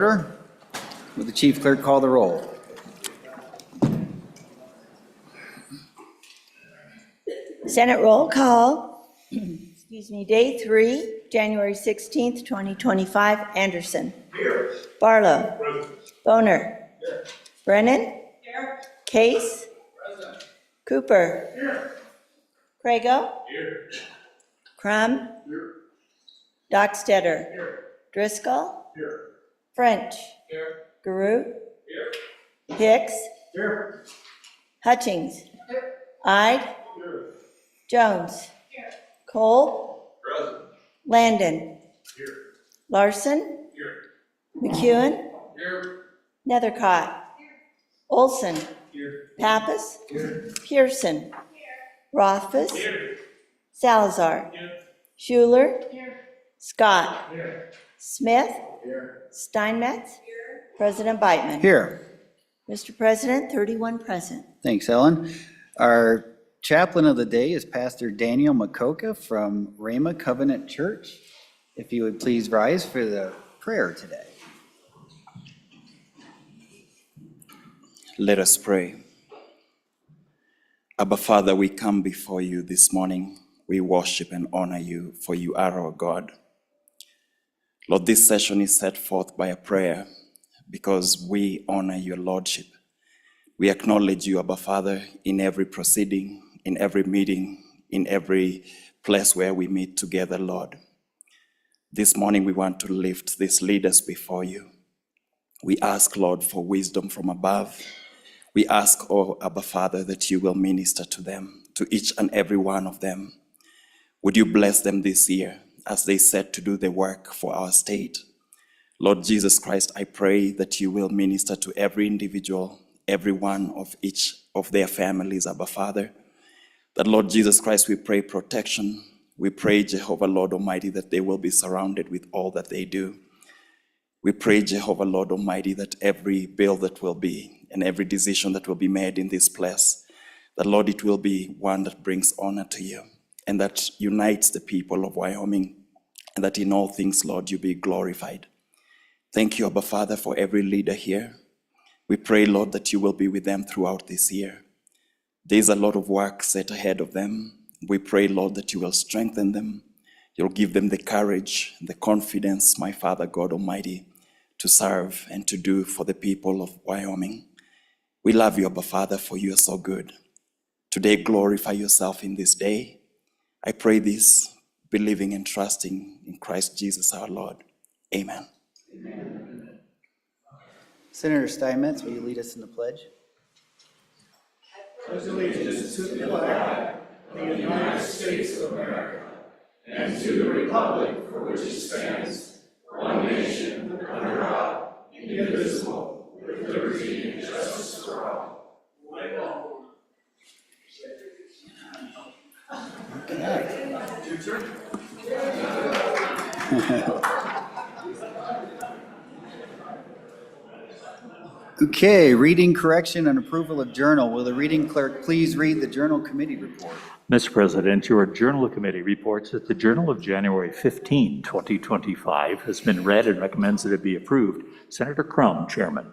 Order. Will the chief clerk call the roll? Senate roll call. Day 3, January 16th, 2025. Anderson. Here. Barlow. Present. Boner. Here. Brennan. Here. Case. Present. Cooper. Here. Craigo. Here. Crum. Here. Dockstetter. Here. Driscoll. Here. French. Here. Guru. Here. Hicks. Here. Hutchings. Here. Ide. Here. Jones. Here. Cole. Present. Landon. Here. Larson. Here. McEwen. Here. Nethercott. Olson. Here. Pappas. Here. Pearson. Rothfuss. Here. Salazar. Here. Schuler. Here. Scott. Here. Smith. Here. Steinmetz. President Beitman. Here. Mr. President, 31 present. Thanks, Ellen. Our chaplain of the day is Pastor Daniel Makoka from Rhema Covenant Church. If you would please rise for the prayer today. Let us pray. Abba Father, we come before you this morning. We worship and honor you, for you are our God. Lord, this session is set forth by a prayer because we honor your Lordship. We acknowledge you, Abba Father, in every proceeding, in every meeting, in every place where we meet together, Lord. This morning we want to lift these leaders before you. We ask, Lord, for wisdom from above. We ask, oh Abba Father, that you will minister to them, to each and every one of them. Would you bless them this year as they set to do the work for our state? Lord Jesus Christ, I pray that you will minister to every individual, every one of each of their families, Abba Father. That, Lord Jesus Christ, we pray protection. We pray, Jehovah, Lord Almighty, that they will be surrounded with all that they do. We pray, Jehovah, Lord Almighty, that every bill that will be and every decision that will be made in this place, that, Lord, it will be one that brings honor to you and that unites the people of Wyoming, and that in all things, Lord, you be glorified. Thank you, Abba Father, for every leader here. We pray, Lord, that you will be with them throughout this year. There's a lot of work set ahead of them. We pray, Lord, that you will strengthen them. You'll give them the courage, the confidence, my Father, God Almighty, to serve and to do for the people of Wyoming. We love you, Abba Father, for you are so good. Today, glorify yourself in this day. I pray this, believing and trusting in Christ Jesus our Lord. Amen. Amen. Senator Steinmetz, will you lead us in the pledge? Pledge allegiance to the flag of the United States of America and to the republic for which it stands, one nation, under God, indivisible, with liberty and justice for all. Okay, reading correction and approval of journal. Will the reading clerk please read the journal committee report? Mr. President, your Journal Committee reports that the Journal of January 15, 2025 has been read and recommends that it be approved. Senator Crum, Chairman.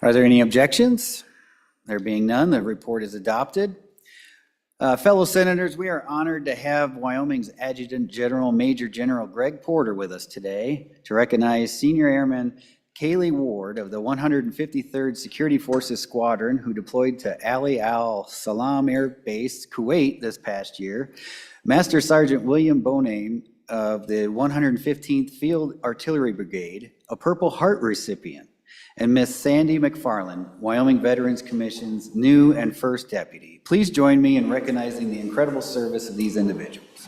Are there any objections? There being none, the report is adopted. Fellow senators, we are honored to have Wyoming's Adjutant General Major General Greg Porter with us today to recognize Senior Airman Kaylee Ward of the 153rd Security Forces Squadron, who deployed to Ali Al Salam Air Base, Kuwait, this past year, Master Sergeant William Bonane of the 115th Field Artillery Brigade, a Purple Heart recipient, and Miss Sandy McFarland, Wyoming Veterans Commission's new and first deputy. Please join me in recognizing the incredible service of these individuals.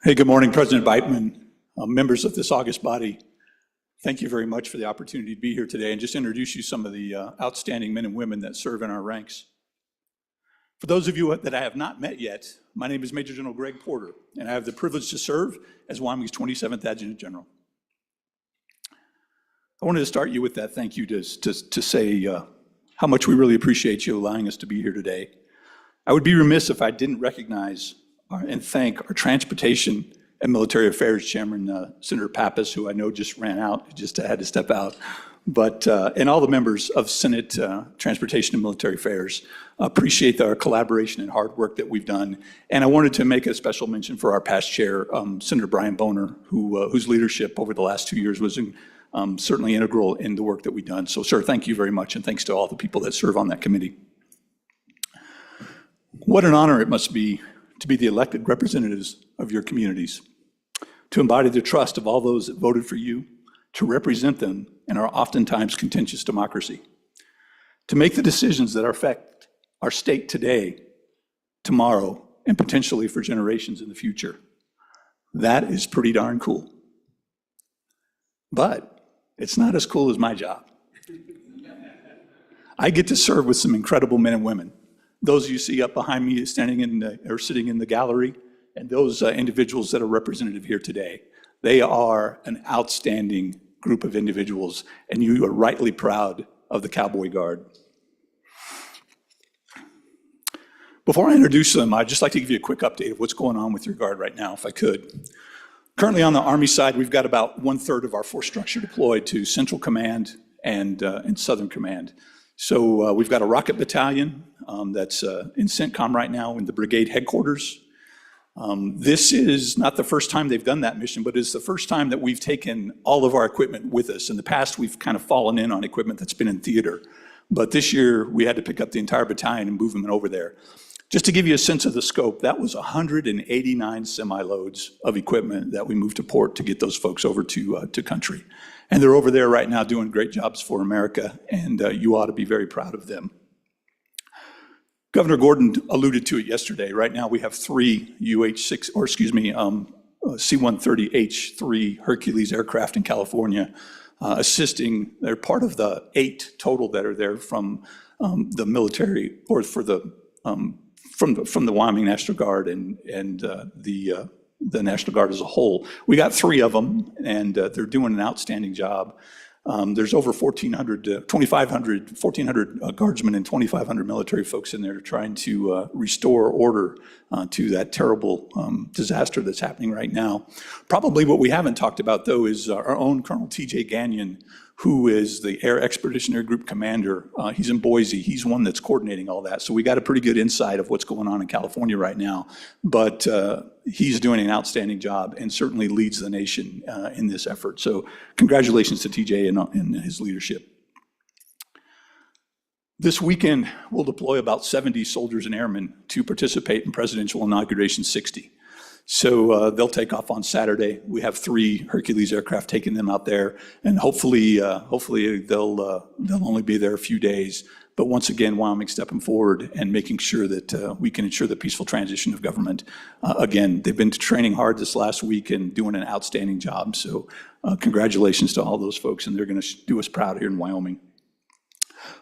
Hey, good morning, President Beitman, members of this august body. Thank you very much for the opportunity to be here today and just introduce you some of the outstanding men and women that serve in our ranks. For those of you that I have not met yet, my name is Major General Greg Porter, and I have the privilege to serve as Wyoming's 27th Adjutant General. I wanted to start you with that thank you to say how much we really appreciate you allowing us to be here today. I would be remiss if I didn't recognize and thank our Transportation and Military Affairs Chairman, Senator Pappas, who I know just ran out, just had to step out, but and all the members of Senate Transportation and Military Affairs. Appreciate our collaboration and hard work that we've done. And I wanted to make a special mention for our past chair, Senator Brian Boner, whose leadership over the last 2 years was certainly integral in the work that we've done. So, sir, thank you very much, and thanks to all the people that serve on that committee. What an honor it must be to be the elected representatives of your communities, to embody the trust of all those that voted for you, to represent them in our oftentimes contentious democracy, to make the decisions that affect our state today, tomorrow, and potentially for generations in the future. That is pretty darn cool. But it's not as cool as my job. I get to serve with some incredible men and women. Those you see up behind me standing or sitting in the gallery, and those individuals that are represented here today. They are an outstanding group of individuals, and you are rightly proud of the Cowboy Guard. Before I introduce them, I'd just like to give you a quick update of what's going on with your Guard right now, if I could. Currently on the Army side, we've got about 1/3 of our force structure deployed to Central Command and Southern Command. So we've got a rocket battalion that's in CENTCOM right now in the brigade headquarters. This is not the first time they've done that mission, but it's the first time that we've taken all of our equipment with us. In the past, we've kind of fallen in on equipment that's been in theater. But this year, we had to pick up the entire battalion and move them over there. Just to give you a sense of the scope, that was 189 semi-loads of equipment that we moved to port to get those folks over to country. And they're over there right now doing great jobs for America, and you ought to be very proud of them. Governor Gordon alluded to it yesterday. Right now, we have 3 C-130H-3 Hercules aircraft in California assisting. They're part of the 8 total that are there from the military, or for the from the Wyoming National Guard and the National Guard as a whole. We got 3 of them, and they're doing an outstanding job. There's over 1,400 guardsmen and 2,500 military folks in there trying to restore order to that terrible disaster that's happening right now. Probably what we haven't talked about, though, is our own Colonel T.J. Gagnon, who is the Air Expeditionary Group Commander. He's in Boise. He's one that's coordinating all that. So we got a pretty good insight of what's going on in California right now. But he's doing an outstanding job and certainly leads the nation in this effort. So congratulations to TJ and his leadership. This weekend, we'll deploy about 70 soldiers and airmen to participate in Presidential Inauguration 60. So they'll take off on Saturday. We have 3 Hercules aircraft taking them out there, and hopefully they'll only be there a few days. But once again, Wyoming stepping forward and making sure that we can ensure the peaceful transition of government. Again, they've been training hard this last week and doing an outstanding job. So congratulations to all those folks, and they're going to do us proud here in Wyoming.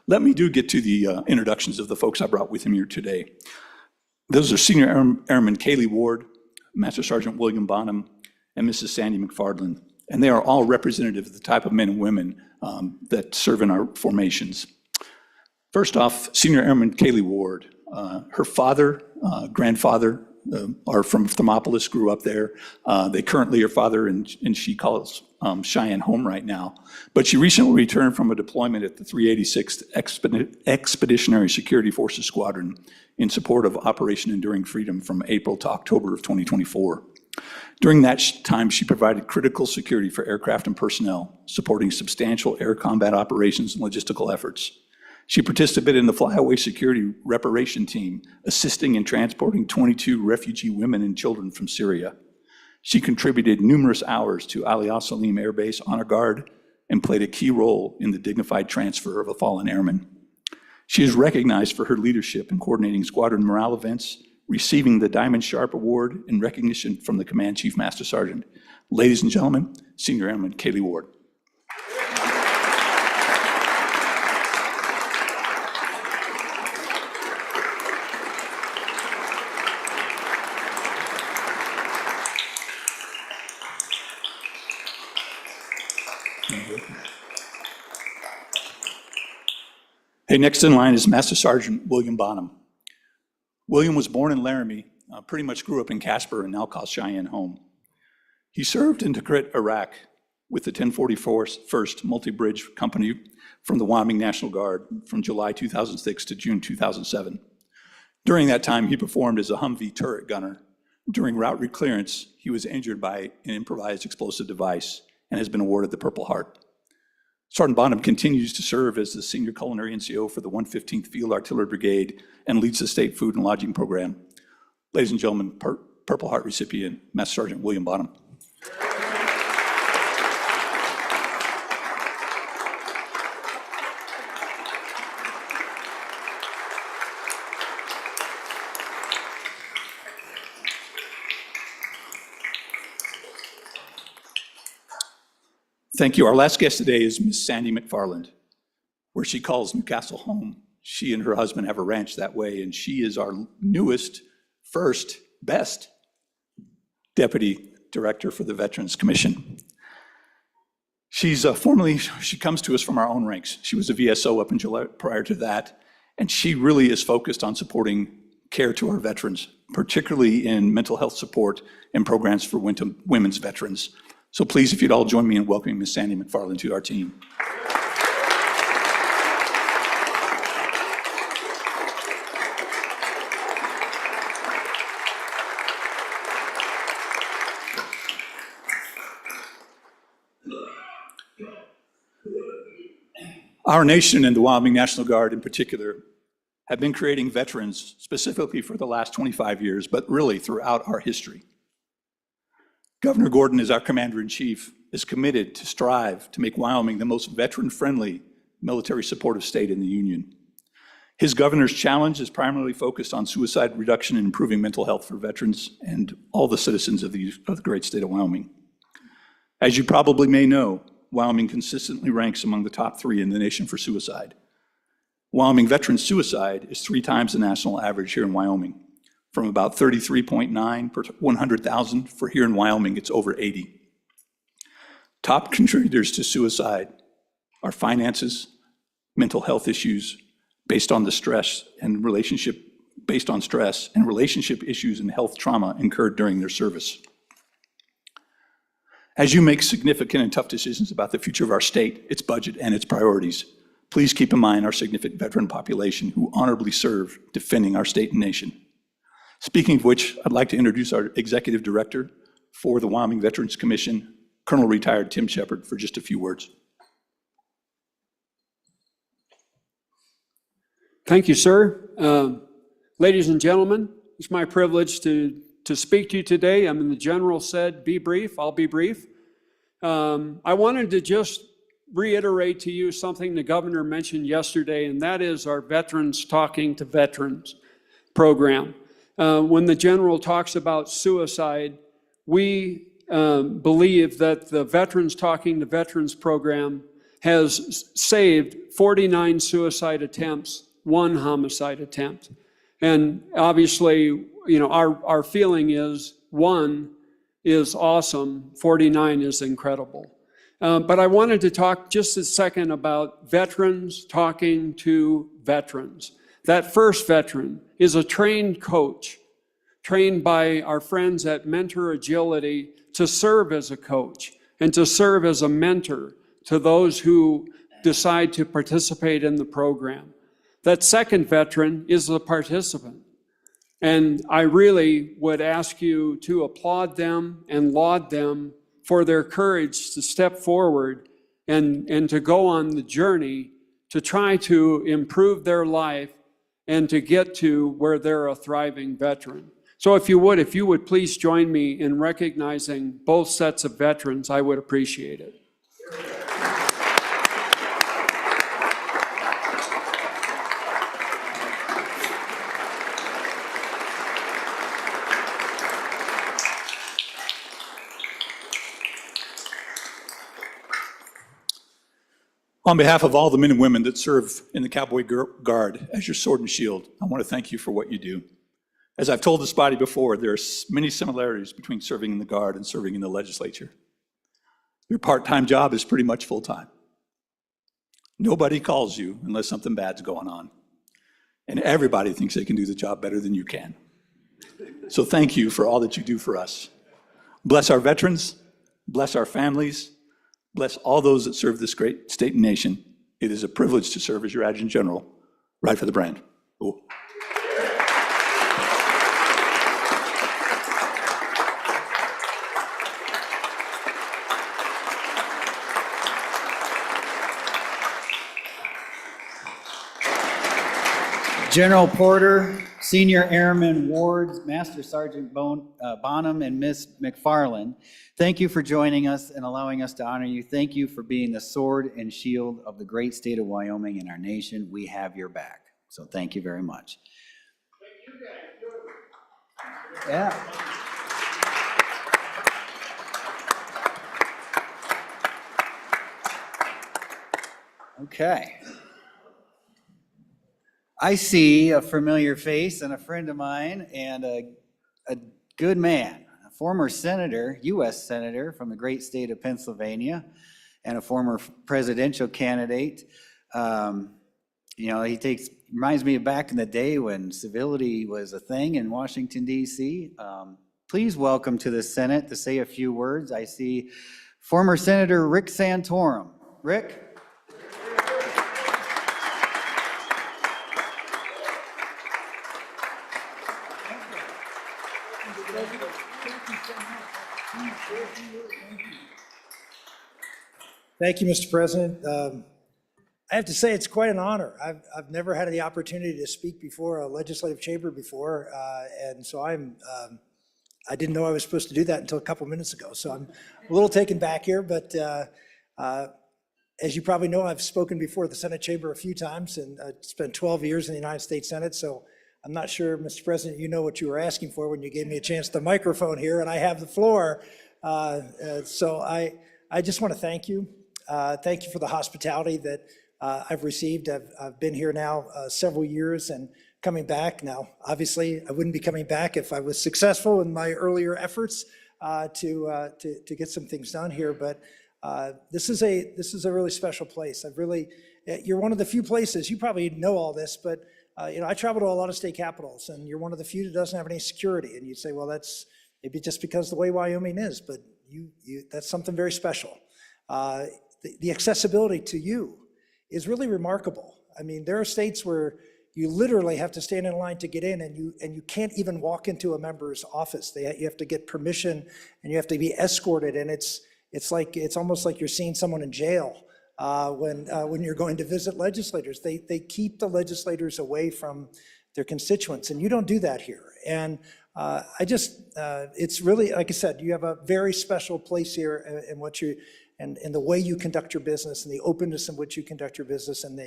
Let me get to the introductions of the folks I brought with me here today. Those are Senior Airman Kaylee Ward, Master Sergeant William Bonham, and Mrs. Sandy McFarland. And they are all representative of the type of men and women that serve in our formations. First off, Senior Airman Kaylee Ward. Her father, grandfather are from Thermopolis, grew up there. They currently, her father and she calls Cheyenne home right now. But she recently returned from a deployment at the 386th Expeditionary Security Forces Squadron in support of Operation Enduring Freedom from April to October of 2024. During that time, she provided critical security for aircraft and personnel, supporting substantial air combat operations and logistical efforts. She participated in the Flyaway Security Reparation Team, assisting in transporting 22 refugee women and children from Syria. She contributed numerous hours to Ali al-Salim Air Base Honor Guard and played a key role in the dignified transfer of a fallen airman. She is recognized for her leadership in coordinating squadron morale events, receiving the Diamond Sharp Award in recognition from the Command Chief Master Sergeant. Ladies and gentlemen, Senior Airman Kaylee Ward. Okay, next in line is Master Sergeant William Bonham. William was born in Laramie, pretty much grew up in Casper and now calls Cheyenne home. He served in Tikrit, Iraq with the 1041st Multi-Bridge Company from the Wyoming National Guard from July 2006 to June 2007. During that time, he performed as a Humvee turret gunner. During route reclearance, he was injured by an improvised explosive device and has been awarded the Purple Heart. Sergeant Bonham continues to serve as the Senior Culinary NCO for the 115th Field Artillery Brigade and leads the State Food and Lodging Program. Ladies and gentlemen, Purple Heart recipient, Master Sergeant William Bonham. Thank you. Our last guest today is Miss Sandy McFarland, where she calls Newcastle home. She and her husband have a ranch that way, and she is our newest, first, best Deputy Director for the Veterans Commission. She comes to us from our own ranks. She was a VSO up until prior to that, and she really is focused on supporting care to our veterans, particularly in mental health support and programs for women's veterans. So please, if you'd all join me in welcoming Ms. Sandy McFarland to our team. Our nation and the Wyoming National Guard in particular have been creating veterans specifically for the last 25 years, but really throughout our history. Governor Gordon, as our commander-in-chief, is committed to strive to make Wyoming the most veteran-friendly military supportive state in the Union. His governor's challenge is primarily focused on suicide reduction and improving mental health for veterans and all the citizens of the great state of Wyoming. As you probably may know, Wyoming consistently ranks among the top 3 in the nation for suicide. Wyoming veteran suicide is 3 times the national average here in Wyoming. From about 33.9 per 100,000, for here in Wyoming, it's over 80. Top contributors to suicide are finances, mental health issues based on stress and relationship issues and health trauma incurred during their service. As you make significant and tough decisions about the future of our state, its budget, and its priorities, please keep in mind our significant veteran population who honorably serve defending our state and nation. Speaking of which, I'd like to introduce our Executive Director for the Wyoming Veterans Commission, Colonel Retired Tim Shepard, for just a few words. Thank you, sir. Ladies and gentlemen, it's my privilege to speak to you today. The general said, be brief. I'll be brief. I wanted to just reiterate to you something the governor mentioned yesterday, and that is our Veterans Talking to Veterans program. When the general talks about suicide, we believe that the Veterans Talking to Veterans program has saved 49 suicide attempts, 1 homicide attempt. And obviously, our feeling is 1 is awesome, 49 is incredible. But I wanted to talk just a second about veterans talking to veterans. That first veteran is a trained coach, trained by our friends at Mentor Agility to serve as a coach and to serve as a mentor to those who decide to participate in the program. That second veteran is a participant. And I really would ask you to applaud them and laud them for their courage to step forward and to go on the journey to try to improve their life and to get to where they're a thriving veteran. So if you would please join me in recognizing both sets of veterans, I would appreciate it. On behalf of all the men and women that serve in the Cowboy Guard as your sword and shield, I want to thank you for what you do. As I've told this body before, there are many similarities between serving in the Guard and serving in the legislature. Your part-time job is pretty much full-time. Nobody calls you unless something bad's going on. And everybody thinks they can do the job better than you can. So thank you for all that you do for us. Bless our veterans, bless our families, bless all those that serve this great state and nation. It is a privilege to serve as your Adjutant General. Ride for the brand. Ooh. General Porter, Senior Airman Wards, Master Sergeant Bonham, and Miss McFarland, thank you for joining us and allowing us to honor you. Thank you for being the sword and shield of the great state of Wyoming and our nation. We have your back. So thank you very much. Yeah. Okay. I see a familiar face and a friend of mine and a good man, a former senator, U.S. senator from the great state of Pennsylvania, and a former presidential candidate. You know, reminds me of back in the day when civility was a thing in Washington, D.C. Please welcome to the Senate to say a few words. I see former Senator Rick Santorum. Rick? Thank you, Mr. President. I have to say it's quite an honor. I've never had the opportunity to speak before a legislative chamber before, and so I didn't know I was supposed to do that until a couple minutes ago. So I'm a little taken back here, but as you probably know, I've spoken before the Senate chamber a few times, and I spent 12 years in the United States Senate. So I'm not sure, Mr. President, you know what you were asking for when you gave me a chance at the microphone here, and I have the floor. So I just want to thank you. Thank you for the hospitality that I've received. I've been here now several years and coming back now. Obviously, I wouldn't be coming back if I was successful in my earlier efforts to get some things done here. But this is a really special place. You're one of the few places, you probably know all this, but you know, I travel to a lot of state capitals, and you're one of the few that doesn't have any security. And you'd say, well, that's maybe just because the way Wyoming is, but that's something very special. The accessibility to you is really remarkable. I mean, there are states where you literally have to stand in line to get in, and you can't even walk into a member's office. You have to get permission, and you have to be escorted, and it's almost like you're seeing someone in jail when you're going to visit legislators. They keep the legislators away from their constituents, and you don't do that here. And it's really, like I said, you have a very special place here in what you, and the way you conduct your business, and the openness in which you conduct your business, and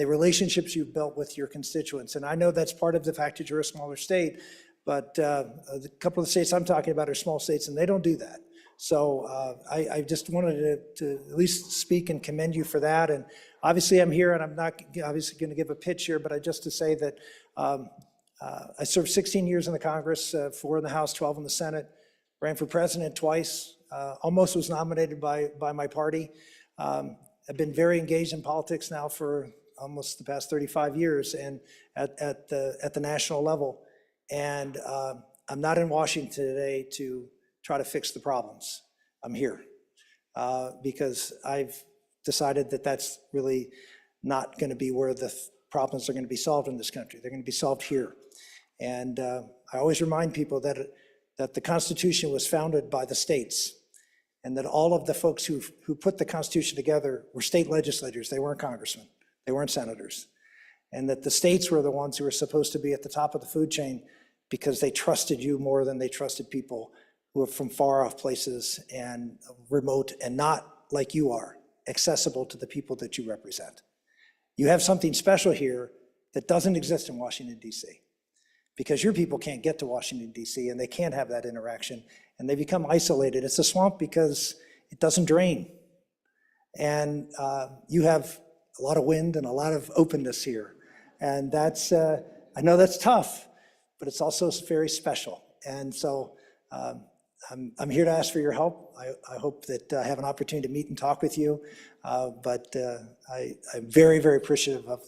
the relationships you've built with your constituents. And I know that's part of the fact that you're a smaller state, but a couple of the states I'm talking about are small states, and they don't do that. So I just wanted to at least speak and commend you for that. And obviously I'm here, and I'm not obviously going to give a pitch here, but just to say that I served 16 years in the Congress, 4 in the House, 12 in the Senate, ran for president twice, almost was nominated by my party. I've been very engaged in politics now for almost the past 35 years, and at the national level. And I'm not in Washington today to try to fix the problems. I'm here because I've decided that that's really not going to be where the problems are going to be solved in this country. They're going to be solved here. And I always remind people that the Constitution was founded by the states, and that all of the folks who put the Constitution together were state legislators. They weren't congressmen. They weren't senators. And that the states were the ones who were supposed to be at the top of the food chain because they trusted you more than they trusted people who are from far off places and remote and not like you are, accessible to the people that you represent. You have something special here that doesn't exist in Washington, D.C., because your people can't get to Washington, D.C., and they can't have that interaction, and they become isolated. It's a swamp because it doesn't drain. And you have a lot of wind and a lot of openness here. And that's, I know that's tough, but it's also very special. And so I'm here to ask for your help. I hope that I have an opportunity to meet and talk with you. But I'm very, very appreciative of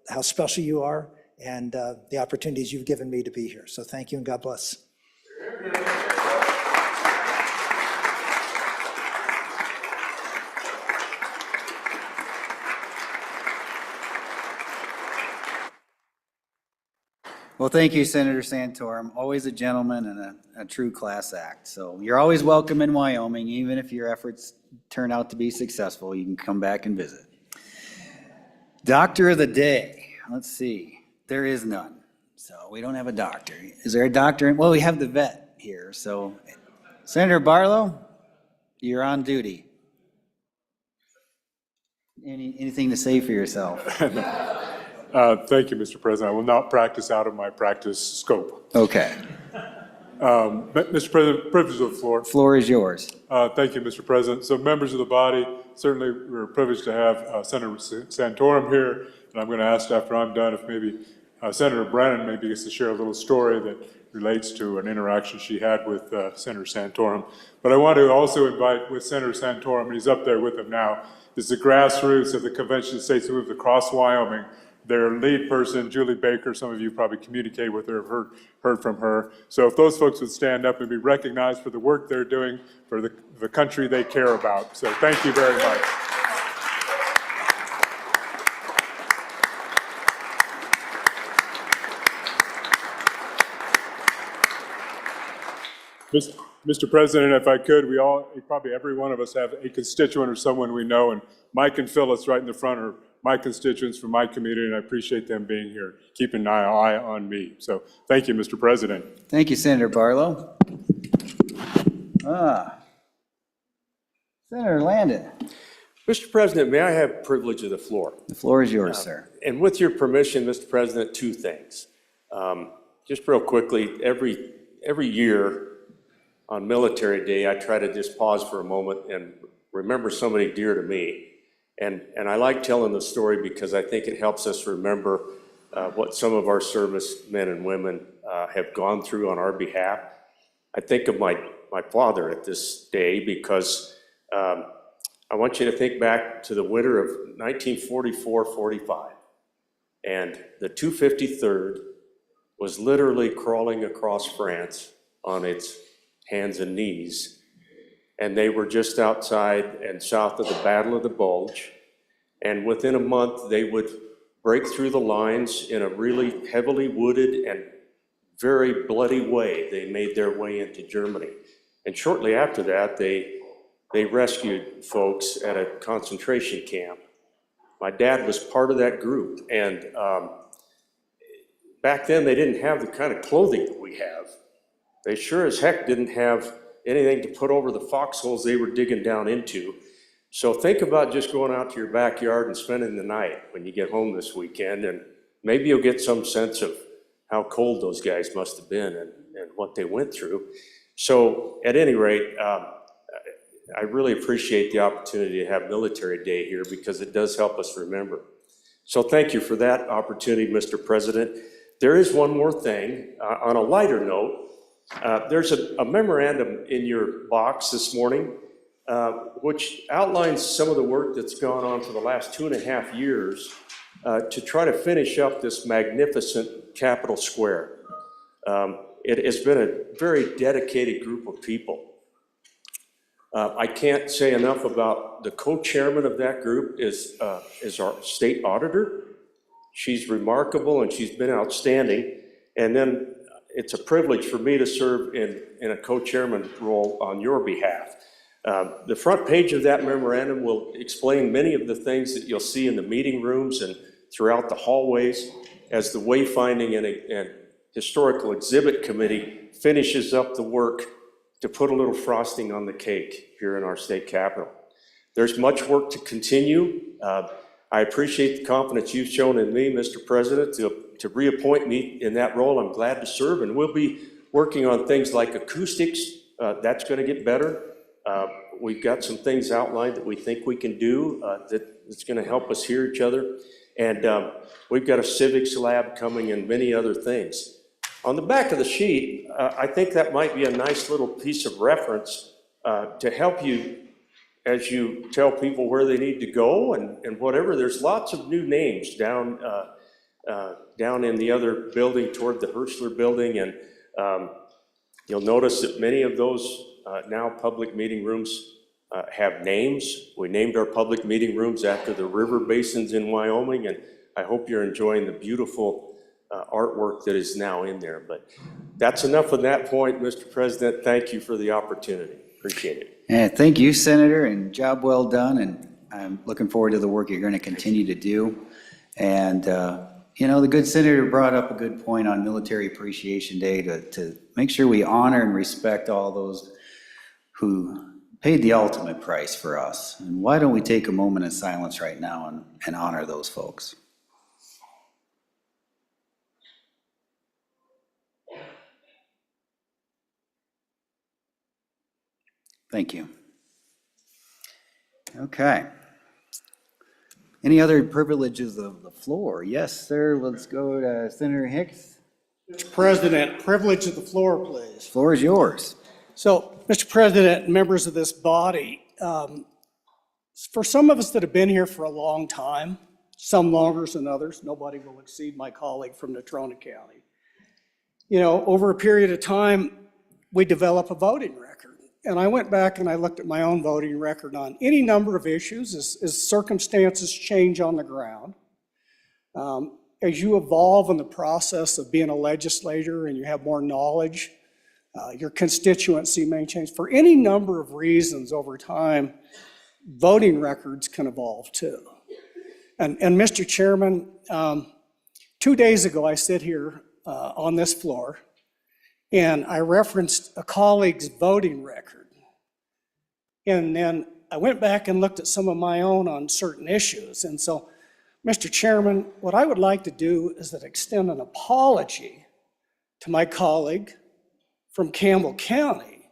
how special you are and the opportunities you've given me to be here. So thank you and God bless. Well, thank you, Senator Santorum. Always a gentleman and a true class act. So you're always welcome in Wyoming, even if your efforts turn out to be successful. You can come back and visit. Doctor of the day. Let's see. There is none. So we don't have a doctor. Is there a doctor? Well, we have the vet here. So Senator Barlow, you're on duty. Anything to say for yourself? Thank you, Mr. President. I will not practice out of my practice scope. Okay. Mr. President, privilege of the floor. Floor is yours. Thank you, Mr. President. So members of the body, certainly we're privileged to have Senator Santorum here. And I'm going to ask after I'm done if maybe Senator Brannan maybe gets to share a little story that relates to an interaction she had with Senator Santorum. But I want to also invite with Senator Santorum, and he's up there with him now, is the grassroots of the Convention of States who moved across Wyoming. Their lead person, Julie Baker, some of you probably communicated with her, heard from her. So if those folks would stand up and be recognized for the work they're doing for the country they care about. So thank you very much. Mr. President, if I could, probably every one of us have a constituent or someone we know, and Mike and Phyllis right in the front are my constituents from my community, and I appreciate them being here, keeping an eye on me. So thank you, Mr. President. Thank you, Senator Barlow. Senator Landon. Mr. President, may I have privilege of the floor? The floor is yours, sir. And with your permission, Mr. President, two things. Just real quickly, every year on Military Day, I try to just pause for a moment and remember somebody dear to me. And I like telling the story because I think it helps us remember what some of our servicemen and women have gone through on our behalf. I think of my father at this day because I want you to think back to the winter of 1944-45. And the 253rd was literally crawling across France on its hands and knees. And they were just outside and south of the Battle of the Bulge. And within a month, they would break through the lines in a really heavily wooded and very bloody way. They made their way into Germany. And shortly after that, they rescued folks at a concentration camp. My dad was part of that group. And back then, they didn't have the kind of clothing that we have. They sure as heck didn't have anything to put over the foxholes they were digging down into. So think about just going out to your backyard and spending the night when you get home this weekend, and maybe you'll get some sense of how cold those guys must have been and what they went through. So at any rate, I really appreciate the opportunity to have Military Day here because it does help us remember. So thank you for that opportunity, Mr. President. There is one more thing. On a lighter note, there's a memorandum in your box this morning, which outlines some of the work that's gone on for the last 2.5 years to try to finish up this magnificent Capitol Square. It has been a very dedicated group of people. I can't say enough about the co-chairman of that group is our state auditor. She's remarkable and she's been outstanding. And then it's a privilege for me to serve in a co-chairman role on your behalf. The front page of that memorandum will explain many of the things that you'll see in the meeting rooms and throughout the hallways as the Wayfinding and Historical Exhibit Committee finishes up the work to put a little frosting on the cake here in our state capitol. There's much work to continue. I appreciate the confidence you've shown in me, Mr. President, to reappoint me in that role. I'm glad to serve, and we'll be working on things like acoustics. That's going to get better. We've got some things outlined that we think we can do that's going to help us hear each other. And we've got a civics lab coming and many other things. On the back of the sheet, I think that might be a nice little piece of reference to help you as you tell people where they need to go and whatever. There's lots of new names down in the other building toward the Hirschler building, and you'll notice that many of those now public meeting rooms have names. We named our public meeting rooms after the river basins in Wyoming, and I hope you're enjoying the beautiful artwork that is now in there. But that's enough on that point, Mr. President. Thank you for the opportunity. Appreciate it. Yeah, thank you, Senator, and job well done, and I'm looking forward to the work you're going to continue to do. And, you know, the good senator brought up a good point on Military Appreciation Day to make sure we honor and respect all those who paid the ultimate price for us. And why don't we take a moment of silence right now and honor those folks? Thank you. Okay. Any other privileges of the floor? Yes, sir. Let's go to Senator Hicks. Mr. President, privilege of the floor, please. Floor is yours. So, Mr. President, and members of this body, for some of us that have been here for a long time, some longer than others, nobody will exceed my colleague from Natrona County. You know, over a period of time, we develop a voting record. And I went back and I looked at my own voting record on any number of issues as circumstances change on the ground. As you evolve in the process of being a legislator and you have more knowledge, your constituency may change. For any number of reasons over time, voting records can evolve too. And Mr. Chairman, 2 days ago I sit here on this floor and I referenced a colleague's voting record. And then I went back and looked at some of my own on certain issues. And so, Mr. Chairman, what I would like to do is that extend an apology to my colleague from Campbell County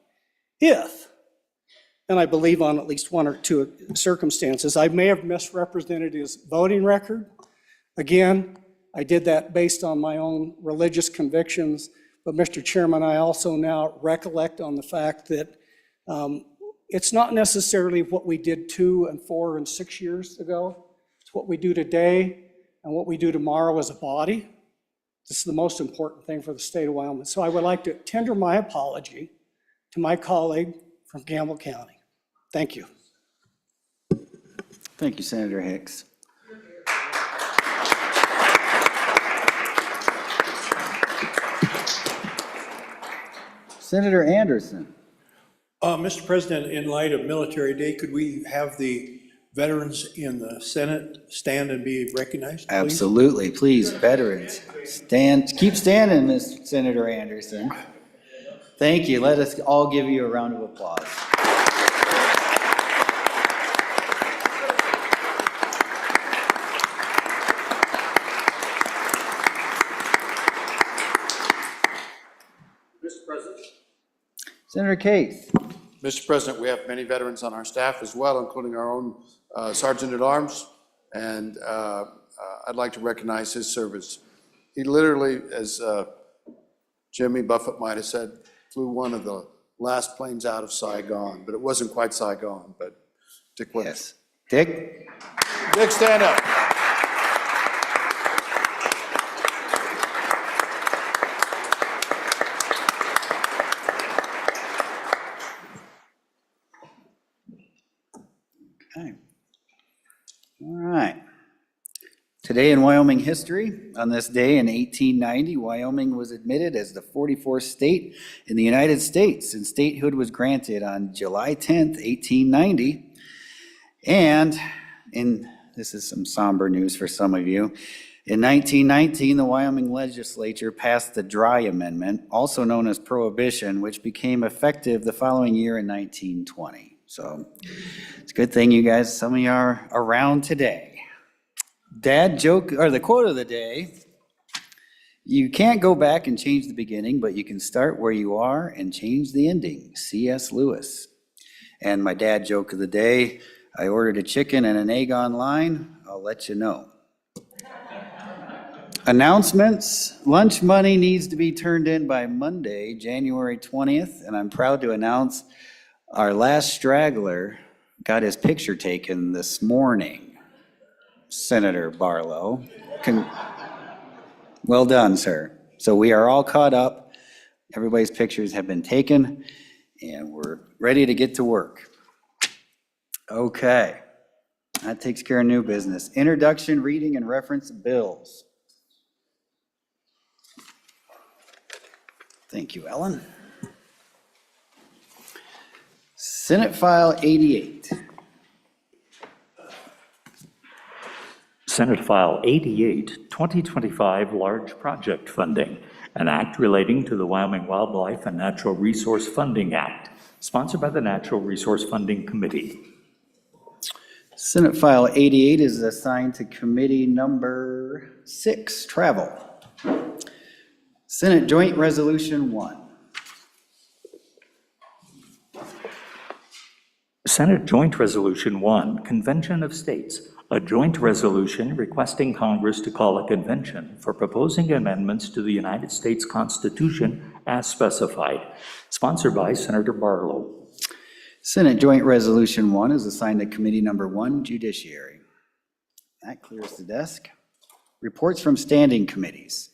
if, and I believe on at least one or two circumstances, I may have misrepresented his voting record. Again, I did that based on my own religious convictions. But Mr. Chairman, I also now recollect on the fact that it's not necessarily what we did 2 and 4 and 6 years ago. It's what we do today and what we do tomorrow as a body. This is the most important thing for the state of Wyoming. So I would like to tender my apology to my colleague from Campbell County. Thank you. Thank you, Senator Hicks. Senator Anderson. Mr. President, in light of Military Day, could we have the veterans in the Senate stand and be recognized, please? Absolutely. Please, veterans, stand. Keep standing, Mr. Senator Anderson. Thank you. Let us all give you a round of applause. Mr. President. Senator Case. Mr. President, we have many veterans on our staff as well, including our own Sergeant at Arms, and I'd like to recognize his service. He literally, as Jimmy Buffett might have said, flew one of the last planes out of Saigon, but it wasn't quite Saigon, but Dick Williams. Yes. Dick? Dick, stand up. Okay. All right. Today in Wyoming history, on this day in 1890, Wyoming was admitted as the 44th state in the United States, and statehood was granted on July 10th, 1890. And this is some somber news for some of you. In 1919, the Wyoming legislature passed the Dry Amendment, also known as Prohibition, which became effective the following year in 1920. So it's a good thing you guys, some of you are around today. Dad joke, or the quote of the day, you can't go back and change the beginning, but you can start where you are and change the ending. C.S. Lewis. And my dad joke of the day, I ordered a chicken and an egg online, I'll let you know. Announcements. Lunch money needs to be turned in by Monday, January 20th, and I'm proud to announce our last straggler got his picture taken this morning. Senator Barlow. Well done, sir. So we are all caught up. Everybody's pictures have been taken, and we're ready to get to work. Okay. That takes care of new business. Introduction, reading, and reference bills. Thank you, Ellen. Senate File 88. Senate File 88, 2025 Large Project Funding, an act relating to the Wyoming Wildlife and Natural Resource Funding Act, sponsored by the Natural Resource Funding Committee. Senate File 88 is assigned to Committee Number 6, Travel. Senate Joint Resolution 1. Senate Joint Resolution 1, Convention of States, a joint resolution requesting Congress to call a convention for proposing amendments to the United States Constitution as specified, sponsored by Senator Barlow. Senate Joint Resolution 1 is assigned to Committee Number 1, Judiciary. That clears the desk. Reports from standing committees.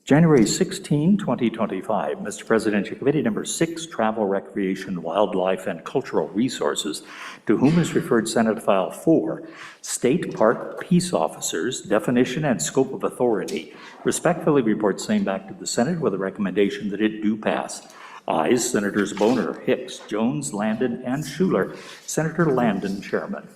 January 16, 2025, Mr. President, your Committee Number 6, Travel, Recreation, Wildlife, and Cultural Resources, to whom is referred Senate File 4, State Park Peace Officers, Definition and Scope of Authority, respectfully reports same back to the Senate with a recommendation that it do pass. Ayes, Senators Boner, Hicks, Jones, Landon, and Schuler. Senator Landon, Chairman.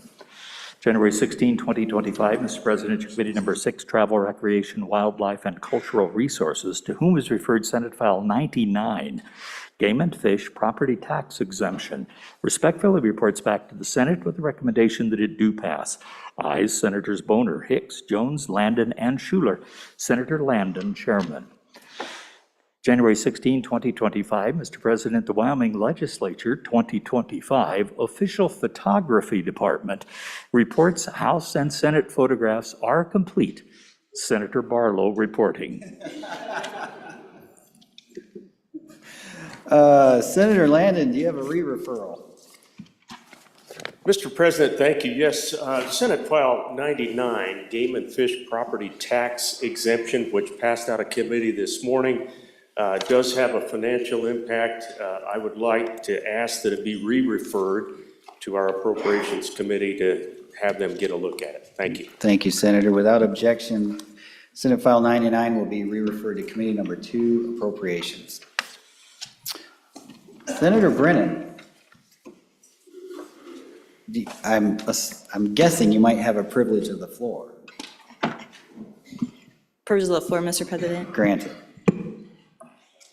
January 16, 2025, Mr. President, your Committee Number 6, Travel, Recreation, Wildlife, and Cultural Resources, to whom is referred Senate File 99, Game and Fish Property Tax Exemption, respectfully reports back to the Senate with the recommendation that it do pass. Ayes, Senators Boner, Hicks, Jones, Landon, and Schuler. Senator Landon, Chairman. January 16, 2025, Mr. President, the Wyoming Legislature 2025 Official Photography Department reports House and Senate photographs are complete. Senator Barlow reporting. Senator Landon, do you have a re-referral? Mr. President, thank you. Yes, Senate File 99, Game and Fish Property Tax Exemption, which passed out of committee this morning, does have a financial impact. I would like to ask that it be re-referred to our Appropriations Committee to have them get a look at it. Thank you. Thank you, Senator. Without objection, Senate File 99 will be re-referred to Committee Number 2, Appropriations. Senator Brennan, I'm guessing you might have a privilege of the floor. Privilege of the floor, Mr. President. Granted.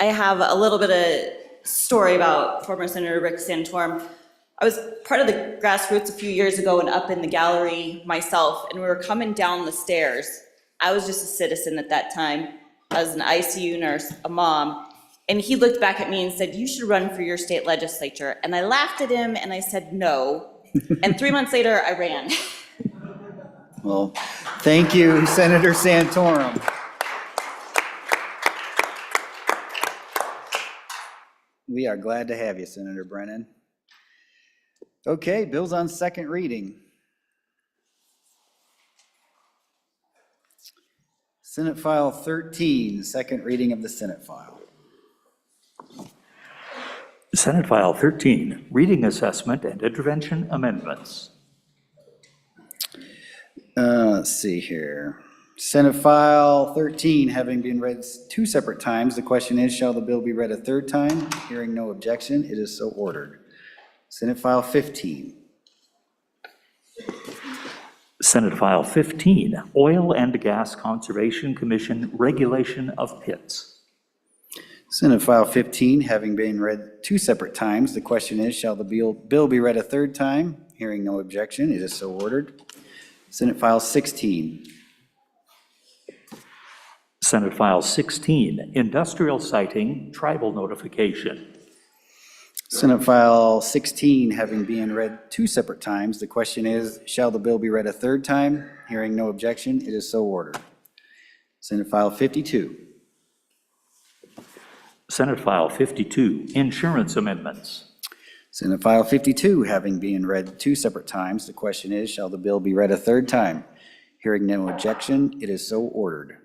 I have a little bit of story about former Senator Rick Santorum. I was part of the grassroots a few years ago and up in the gallery myself, and we were coming down the stairs. I was just a citizen at that time. I was an ICU nurse, a mom, and he looked back at me and said, "You should run for your state legislature." And I laughed at him and I said, "No." And 3 months later, I ran. Well, thank you, Senator Santorum. We are glad to have you, Senator Brennan. Okay, bills on second reading. Senate File 13, second reading of the Senate file. Senate File 13, Reading Assessment and Intervention Amendments. Let's see here. Senate File 13 having been read 2 separate times, the question is, shall the bill be read a third time? Hearing no objection, it is so ordered. Senate File 15. Senate File 15, Oil and Gas Conservation Commission Regulation of Pits. Senate File 15 having been read 2 separate times, the question is, shall the bill be read a third time? Hearing no objection, it is so ordered. Senate File 16. Senate File 16, Industrial Siting Tribal Notification. Senate File 16 having been read 2 separate times, the question is, shall the bill be read a third time? Hearing no objection, it is so ordered. Senate File 52. Senate File 52, Insurance Amendments. Senate File 52 having been read 2 separate times, the question is, shall the bill be read a 3rd time? Hearing no objection, it is so ordered.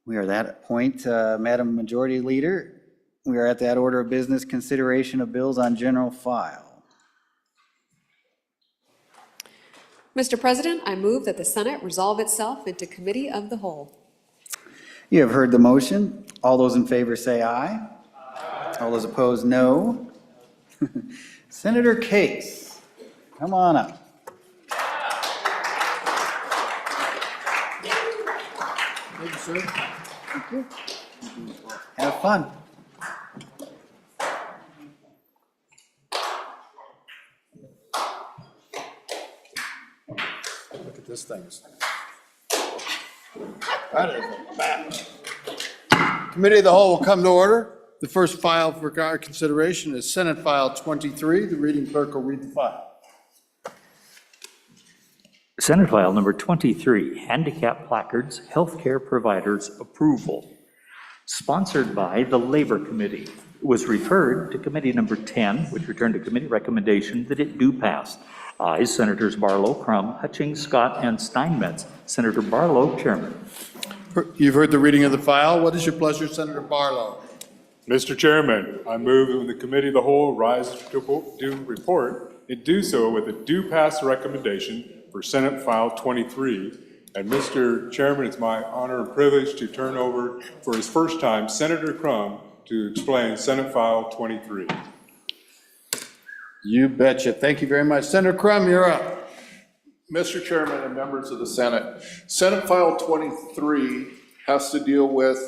We are at that point, Madam Majority Leader. We are at that order of business, consideration of bills on general file. Mr. President, I move that the Senate resolve itself into committee of the whole. You have heard the motion. All those in favor say aye. All those opposed, no. Senator Case, come on up. Thank you, sir. Thank you. Have fun. Look at this thing. That is a bad. Committee of the Whole will come to order. The first file for our consideration is Senate File 23. The reading clerk will read the file. Senate File number 23, Handicap Placards, Healthcare Providers Approval. Sponsored by the Labor Committee. It was referred to Committee number 10, which returned to committee recommendation that it do pass. Ayes, Senators Barlow, Crum, Hutchings, Scott, and Steinmetz. Senator Barlow, Chairman. You've heard the reading of the file. What is your pleasure, Senator Barlow? Mr. Chairman, I move that when the Committee of the Whole rises to do report, it do so with a due pass recommendation for Senate File 23. And Mr. Chairman, it's my honor and privilege to turn over for his first time Senator Crum to explain Senate File 23. You betcha. Thank you very much. Senator Crum, you're up. Mr. Chairman and members of the Senate, Senate File 23 has to deal with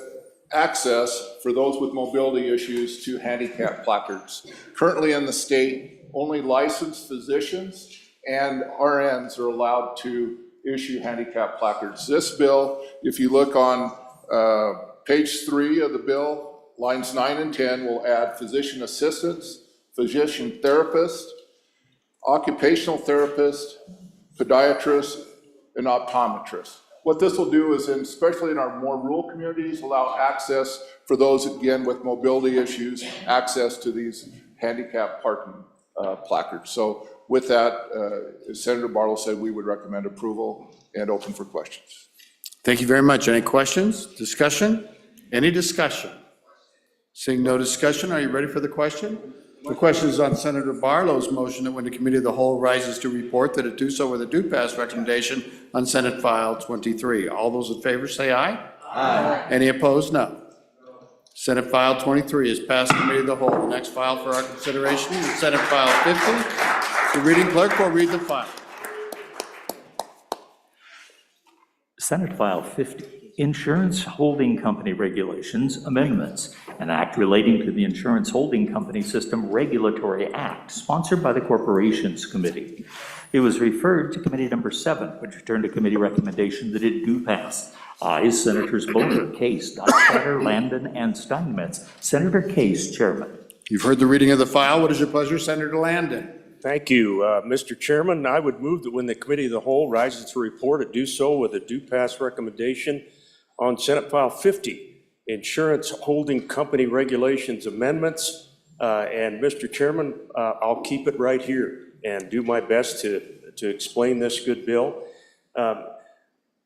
access for those with mobility issues to handicap placards. Currently in the state, only licensed physicians and RNs are allowed to issue handicap placards. This bill, if you look on page 3 of the bill, lines 9 and 10 will add physician assistants, physician therapist, occupational therapist, podiatrist, and optometrist. What this will do is, especially in our more rural communities, allow access for those, again, with mobility issues, access to these handicap parking placards. So with that, as Senator Barlow said, we would recommend approval and open for questions. Thank you very much. Any questions? Discussion? Any discussion? Seeing no discussion, are you ready for the question? The question is on Senator Barlow's motion that when the Committee of the Whole rises to report, that it do so with a due pass recommendation on Senate File 23. All those in favor say aye. Aye. Any opposed? No. Senate File 23 is passed Committee of the Whole. The next file for our consideration is Senate File 50. The reading clerk will read the file. Senate File 50, Insurance Holding Company Regulations Amendments, an act relating to the Insurance Holding Company System Regulatory Act, sponsored by the Corporations Committee. It was referred to Committee number 7, which returned to committee recommendation that it do pass. Ayes, Senators Boner, Case, Dockstader, Landon, and Steinmetz. Senator Case, Chairman. You've heard the reading of the file. What is your pleasure, Senator Landon? Thank you, Mr. Chairman. I would move that when the Committee of the Whole rises to report, it do so with a due pass recommendation on Senate File 50, Insurance Holding Company Regulations Amendments. And Mr. Chairman, I'll keep it right here and do my best to explain this good bill.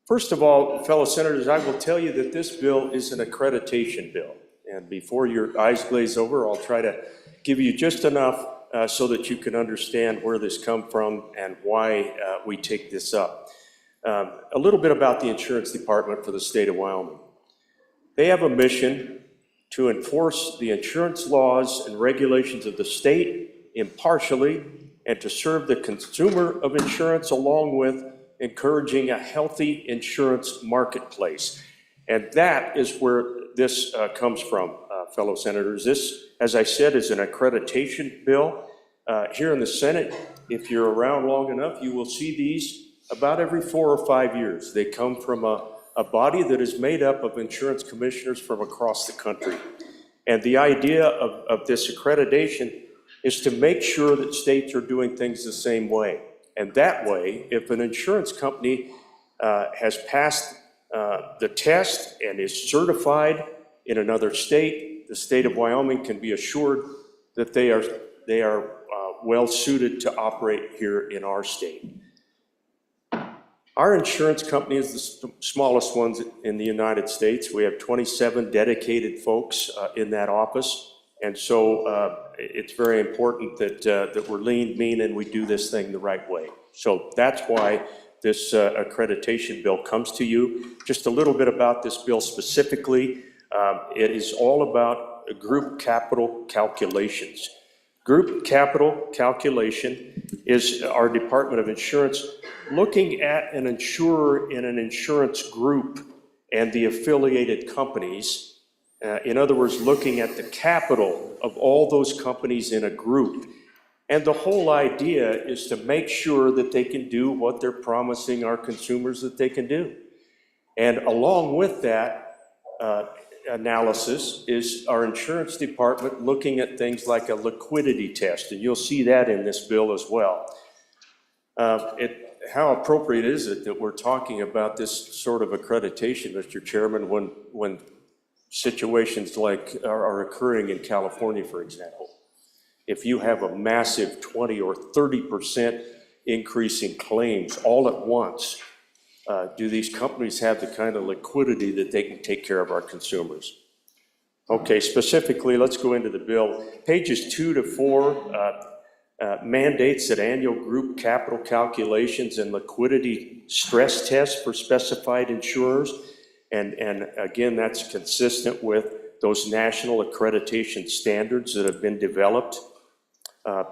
First of all, fellow senators, I will tell you that this bill is an accreditation bill. And before your eyes glaze over, I'll try to give you just enough so that you can understand where this comes from and why we take this up. A little bit about the Insurance Department for the state of Wyoming. They have a mission to enforce the insurance laws and regulations of the state impartially and to serve the consumer of insurance along with encouraging a healthy insurance marketplace. And that is where this comes from, fellow senators. This, as I said, is an accreditation bill. Here in the Senate, if you're around long enough, you will see these about every 4 or 5 years. They come from a body that is made up of insurance commissioners from across the country. And the idea of this accreditation is to make sure that states are doing things the same way. And that way, if an insurance company has passed the test and is certified in another state, the state of Wyoming can be assured that they are well suited to operate here in our state. Our insurance company is the smallest ones in the United States. We have 27 dedicated folks in that office. And so it's very important that we're lean, mean, and we do this thing the right way. So that's why this accreditation bill comes to you. Just a little bit about this bill specifically. It is all about group capital calculations. Group capital calculation is our Department of Insurance looking at an insurer in an insurance group and the affiliated companies. In other words, looking at the capital of all those companies in a group. And the whole idea is to make sure that they can do what they're promising our consumers that they can do. And along with that analysis is our insurance department looking at things like a liquidity test, and you'll see that in this bill as well. How appropriate is it that we're talking about this sort of accreditation, Mr. Chairman, when situations like are occurring in California, for example? If you have a massive 20 or 30% increase in claims all at once, do these companies have the kind of liquidity that they can take care of our consumers? Okay, specifically, let's go into the bill. Pages 2 to 4 mandates that annual group capital calculations and liquidity stress tests for specified insurers. And again, that's consistent with those national accreditation standards that have been developed.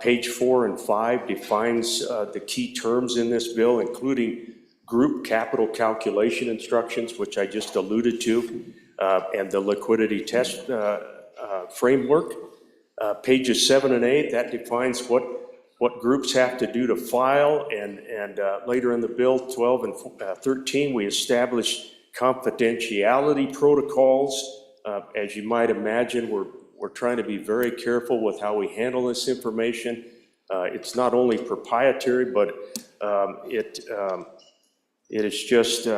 Page 4 and 5 defines the key terms in this bill, including group capital calculation instructions, which I just alluded to, and the liquidity test framework. Pages 7 and 8, that defines what groups have to do to file, and later in the bill, 12 and 13, we establish confidentiality protocols. As you might imagine, we're trying to be very careful with how we handle this information. It's not only proprietary, but it is just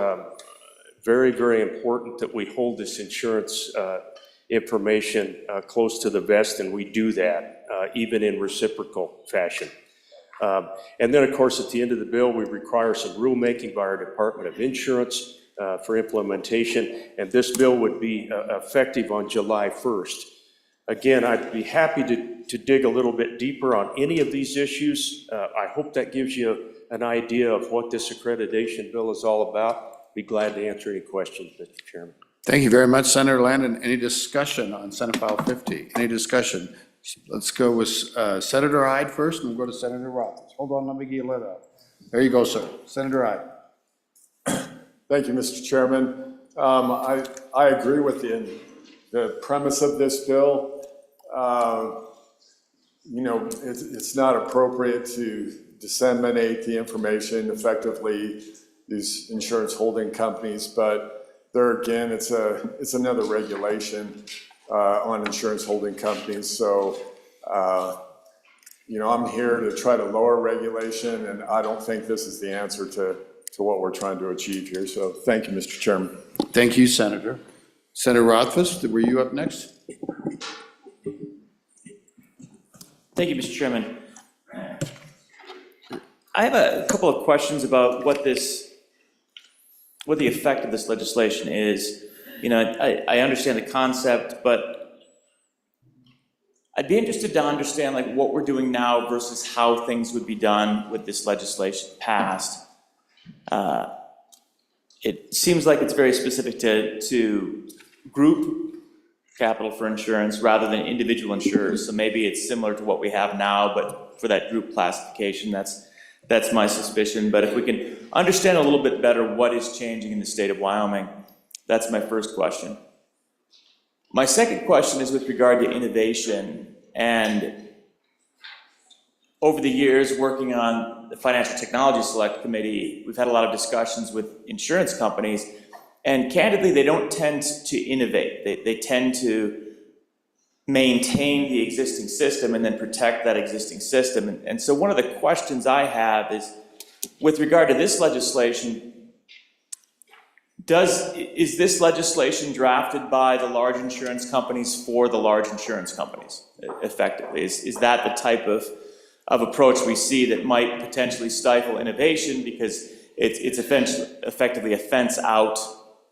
very, very important that we hold this insurance information close to the vest, and we do that even in reciprocal fashion. And then, of course, at the end of the bill, we require some rulemaking by our Department of Insurance for implementation, and this bill would be effective on July 1st. Again, I'd be happy to dig a little bit deeper on any of these issues. I hope that gives you an idea of what this accreditation bill is all about. Be glad to answer any questions, Mr. Chairman. Thank you very much, Senator Landon. Any discussion on Senate File 50? Any discussion? Let's go with Senator Hyde first, and we'll go to Senator Roberts. Hold on, let me get you lit up. There you go, sir. Senator Hyde. Thank you, Mr. Chairman. I agree with the premise of this bill. You know, it's not appropriate to disseminate the information effectively, these insurance holding companies, but there again, it's another regulation on insurance holding companies. So, you know, I'm here to try to lower regulation, and I don't think this is the answer to what we're trying to achieve here. So thank you, Mr. Chairman. Thank you, Senator. Senator Rothfuss, were you up next? Thank you, Mr. Chairman. I have a couple of questions about what the effect of this legislation is. You know, I understand the concept, but I'd be interested to understand like what we're doing now versus how things would be done with this legislation passed. It seems like it's very specific to group capital for insurance rather than individual insurers. So maybe it's similar to what we have now, but for that group classification, that's my suspicion. But if we can understand a little bit better what is changing in the state of Wyoming, that's my first question. My second question is with regard to innovation. And over the years, working on the Financial Technology Select Committee, we've had a lot of discussions with insurance companies, and candidly, they don't tend to innovate. They tend to maintain the existing system and then protect that existing system. And so one of the questions I have is, with regard to this legislation, is this legislation drafted by the large insurance companies for the large insurance companies, effectively? Is that the type of approach we see that might potentially stifle innovation because it's effectively a fence-out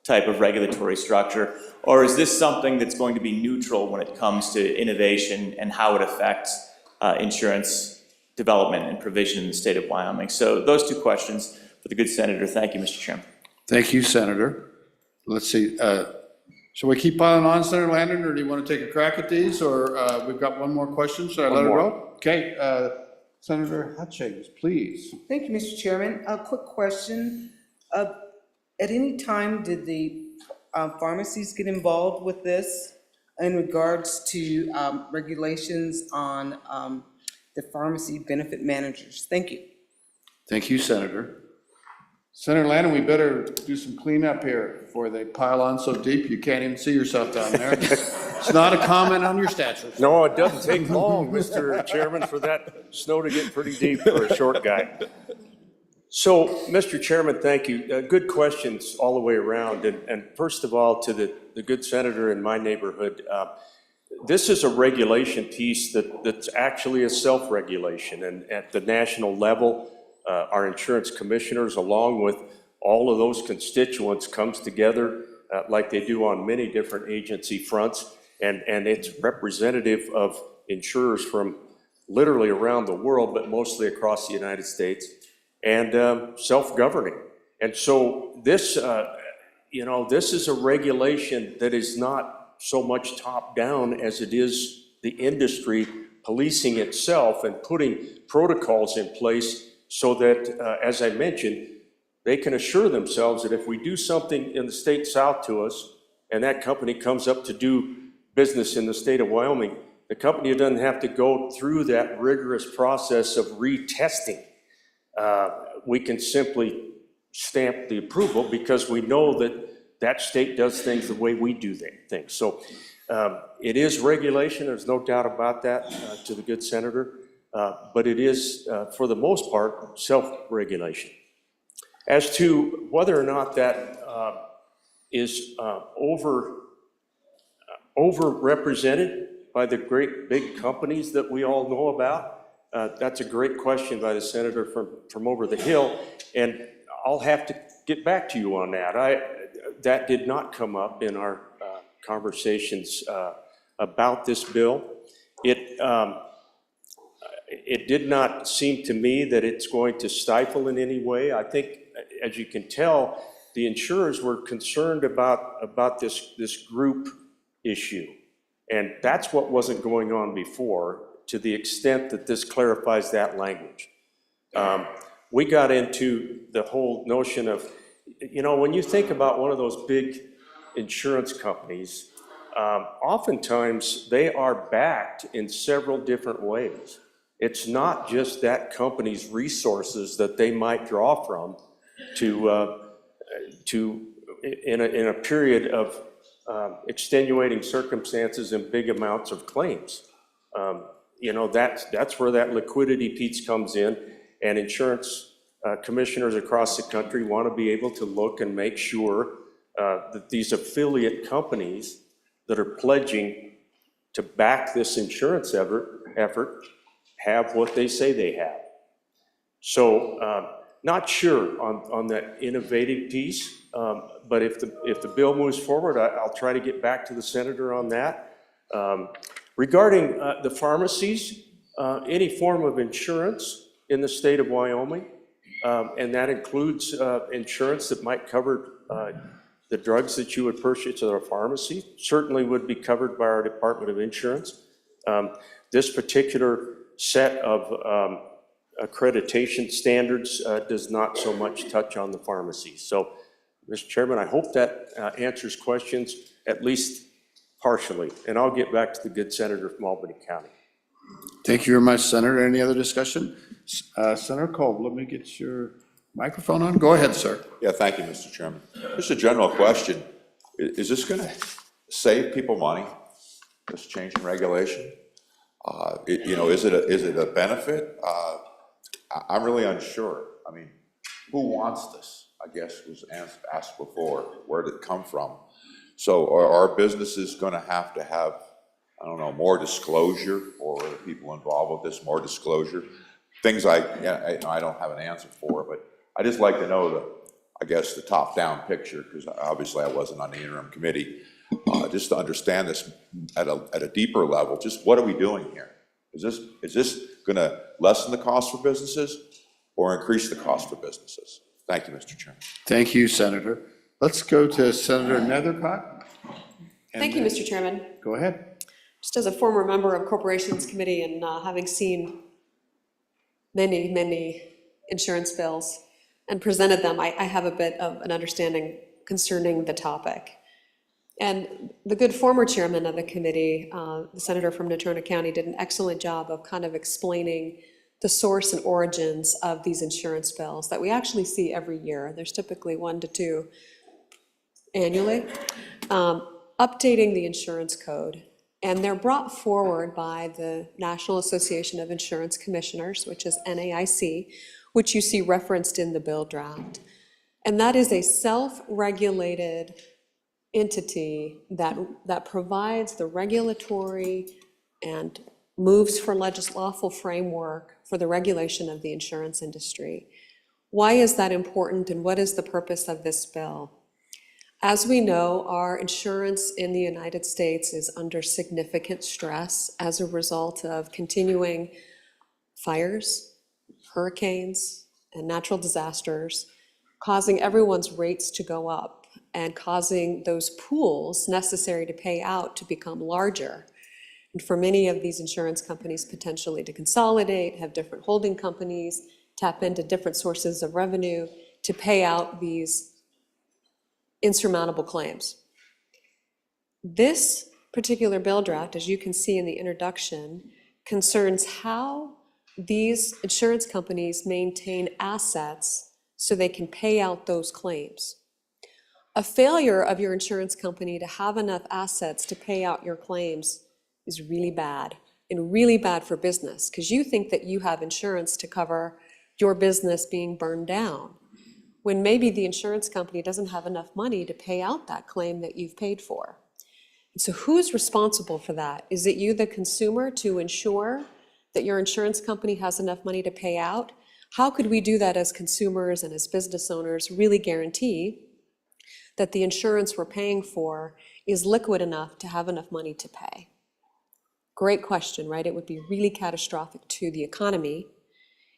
type of regulatory structure? Or is this something that's going to be neutral when it comes to innovation and how it affects insurance development and provision in the state of Wyoming? So those two questions for the good senator. Thank you, Mr. Chairman. Thank you, Senator. Let's see, shall we keep piling on, Senator Landon, or do you want to take a crack at these, or we've got one more question, should I let it go? Okay, Senator Hutchings, please. Thank you, Mr. Chairman. A quick question. At any time, did the pharmacies get involved with this in regards to regulations on the pharmacy benefit managers? Thank you. Thank you, Senator. Senator Landon, we better do some cleanup here before they pile on so deep you can't even see yourself down there. It's not a comment on your stature. No, it doesn't take long, Mr. Chairman, for that snow to get pretty deep for a short guy. So, Mr. Chairman, thank you. Good questions all the way around. And first of all, to the good senator in my neighborhood, this is a regulation piece that's actually a self-regulation. And at the national level, our insurance commissioners, along with all of those constituents, comes together like they do on many different agency fronts. And it's representative of insurers from literally around the world, but mostly across the United States, and self-governing. And so this, this is a regulation that is not so much top-down as it is the industry policing itself and putting protocols in place so that, as I mentioned, they can assure themselves that if we do something in the state south to us, and that company comes up to do business in the state of Wyoming, the company doesn't have to go through that rigorous process of retesting. We can simply stamp the approval because we know that that state does things the way we do things. So it is regulation, there's no doubt about that, to the good senator. But it is, for the most part, self-regulation. As to whether or not that is overrepresented by the great big companies that we all know about, that's a great question by the senator from over the hill, and I'll have to get back to you on that. That did not come up in our conversations about this bill. It did not seem to me that it's going to stifle in any way. I think, as you can tell, the insurers were concerned about this group issue. And that's what wasn't going on before, to the extent that this clarifies that language. We got into the whole notion of, when you think about one of those big insurance companies, oftentimes they are backed in several different ways. It's not just that company's resources that they might draw from in a period of extenuating circumstances and big amounts of claims. That's where that liquidity piece comes in, and insurance commissioners across the country want to be able to look and make sure that these affiliate companies that are pledging to back this insurance effort have what they say they have. So not sure on that innovative piece, but if the bill moves forward, I'll try to get back to the senator on that. Regarding the pharmacies, any form of insurance in the state of Wyoming, and that includes insurance that might cover the drugs that you would purchase at a pharmacy, certainly would be covered by our Department of Insurance. This particular set of accreditation standards does not so much touch on the pharmacy. So, Mr. Chairman, I hope that answers questions, at least partially, and I'll get back to the good senator from Albany County. Thank you very much, Senator. Any other discussion? Senator Kolb, let me get your microphone on. Go ahead, sir. Yeah, thank you, Mr. Chairman. Just a general question. Is this going to save people money? this change in regulation? Is it a benefit? I'm really unsure. I mean, who wants this? I guess was asked before. Where did it come from? So are businesses going to have, I don't know, more disclosure, or are people involved with this more disclosure? Things I don't have an answer for, but I just like to know the top-down picture, because obviously I wasn't on the interim committee, just to understand this at a deeper level. Just what are we doing here? Is this going to lessen the cost for businesses or increase the cost for businesses? Thank you, Mr. Chairman. Thank you, Senator. Let's go to Senator Nethercott. Thank you, Mr. Chairman. Go ahead. Just as a former member of Corporations Committee and having seen many, many insurance bills and presented them, I have a bit of an understanding concerning the topic. And the good former chairman of the committee, the senator from Natrona County, did an excellent job of kind of explaining the source and origins of these insurance bills that we actually see every year. There's typically 1 to 2 annually, updating the insurance code. And they're brought forward by the National Association of Insurance Commissioners, which is NAIC, which you see referenced in the bill draft. And that is a self-regulated entity that provides the regulatory and moves for lawful framework for the regulation of the insurance industry. Why is that important, and what is the purpose of this bill? As we know, our insurance in the United States is under significant stress as a result of continuing fires, hurricanes, and natural disasters, causing everyone's rates to go up and causing those pools necessary to pay out to become larger. And for many of these insurance companies potentially to consolidate, have different holding companies, tap into different sources of revenue to pay out these insurmountable claims. This particular bill draft, as you can see in the introduction, concerns how these insurance companies maintain assets so they can pay out those claims. A failure of your insurance company to have enough assets to pay out your claims is really bad, and really bad for business, because you think that you have insurance to cover your business being burned down, when maybe the insurance company doesn't have enough money to pay out that claim that you've paid for. And so who's responsible for that? Is it you, the consumer, to ensure that your insurance company has enough money to pay out? How could we do that as consumers and as business owners, really guarantee that the insurance we're paying for is liquid enough to have enough money to pay? Great question, right? It would be really catastrophic to the economy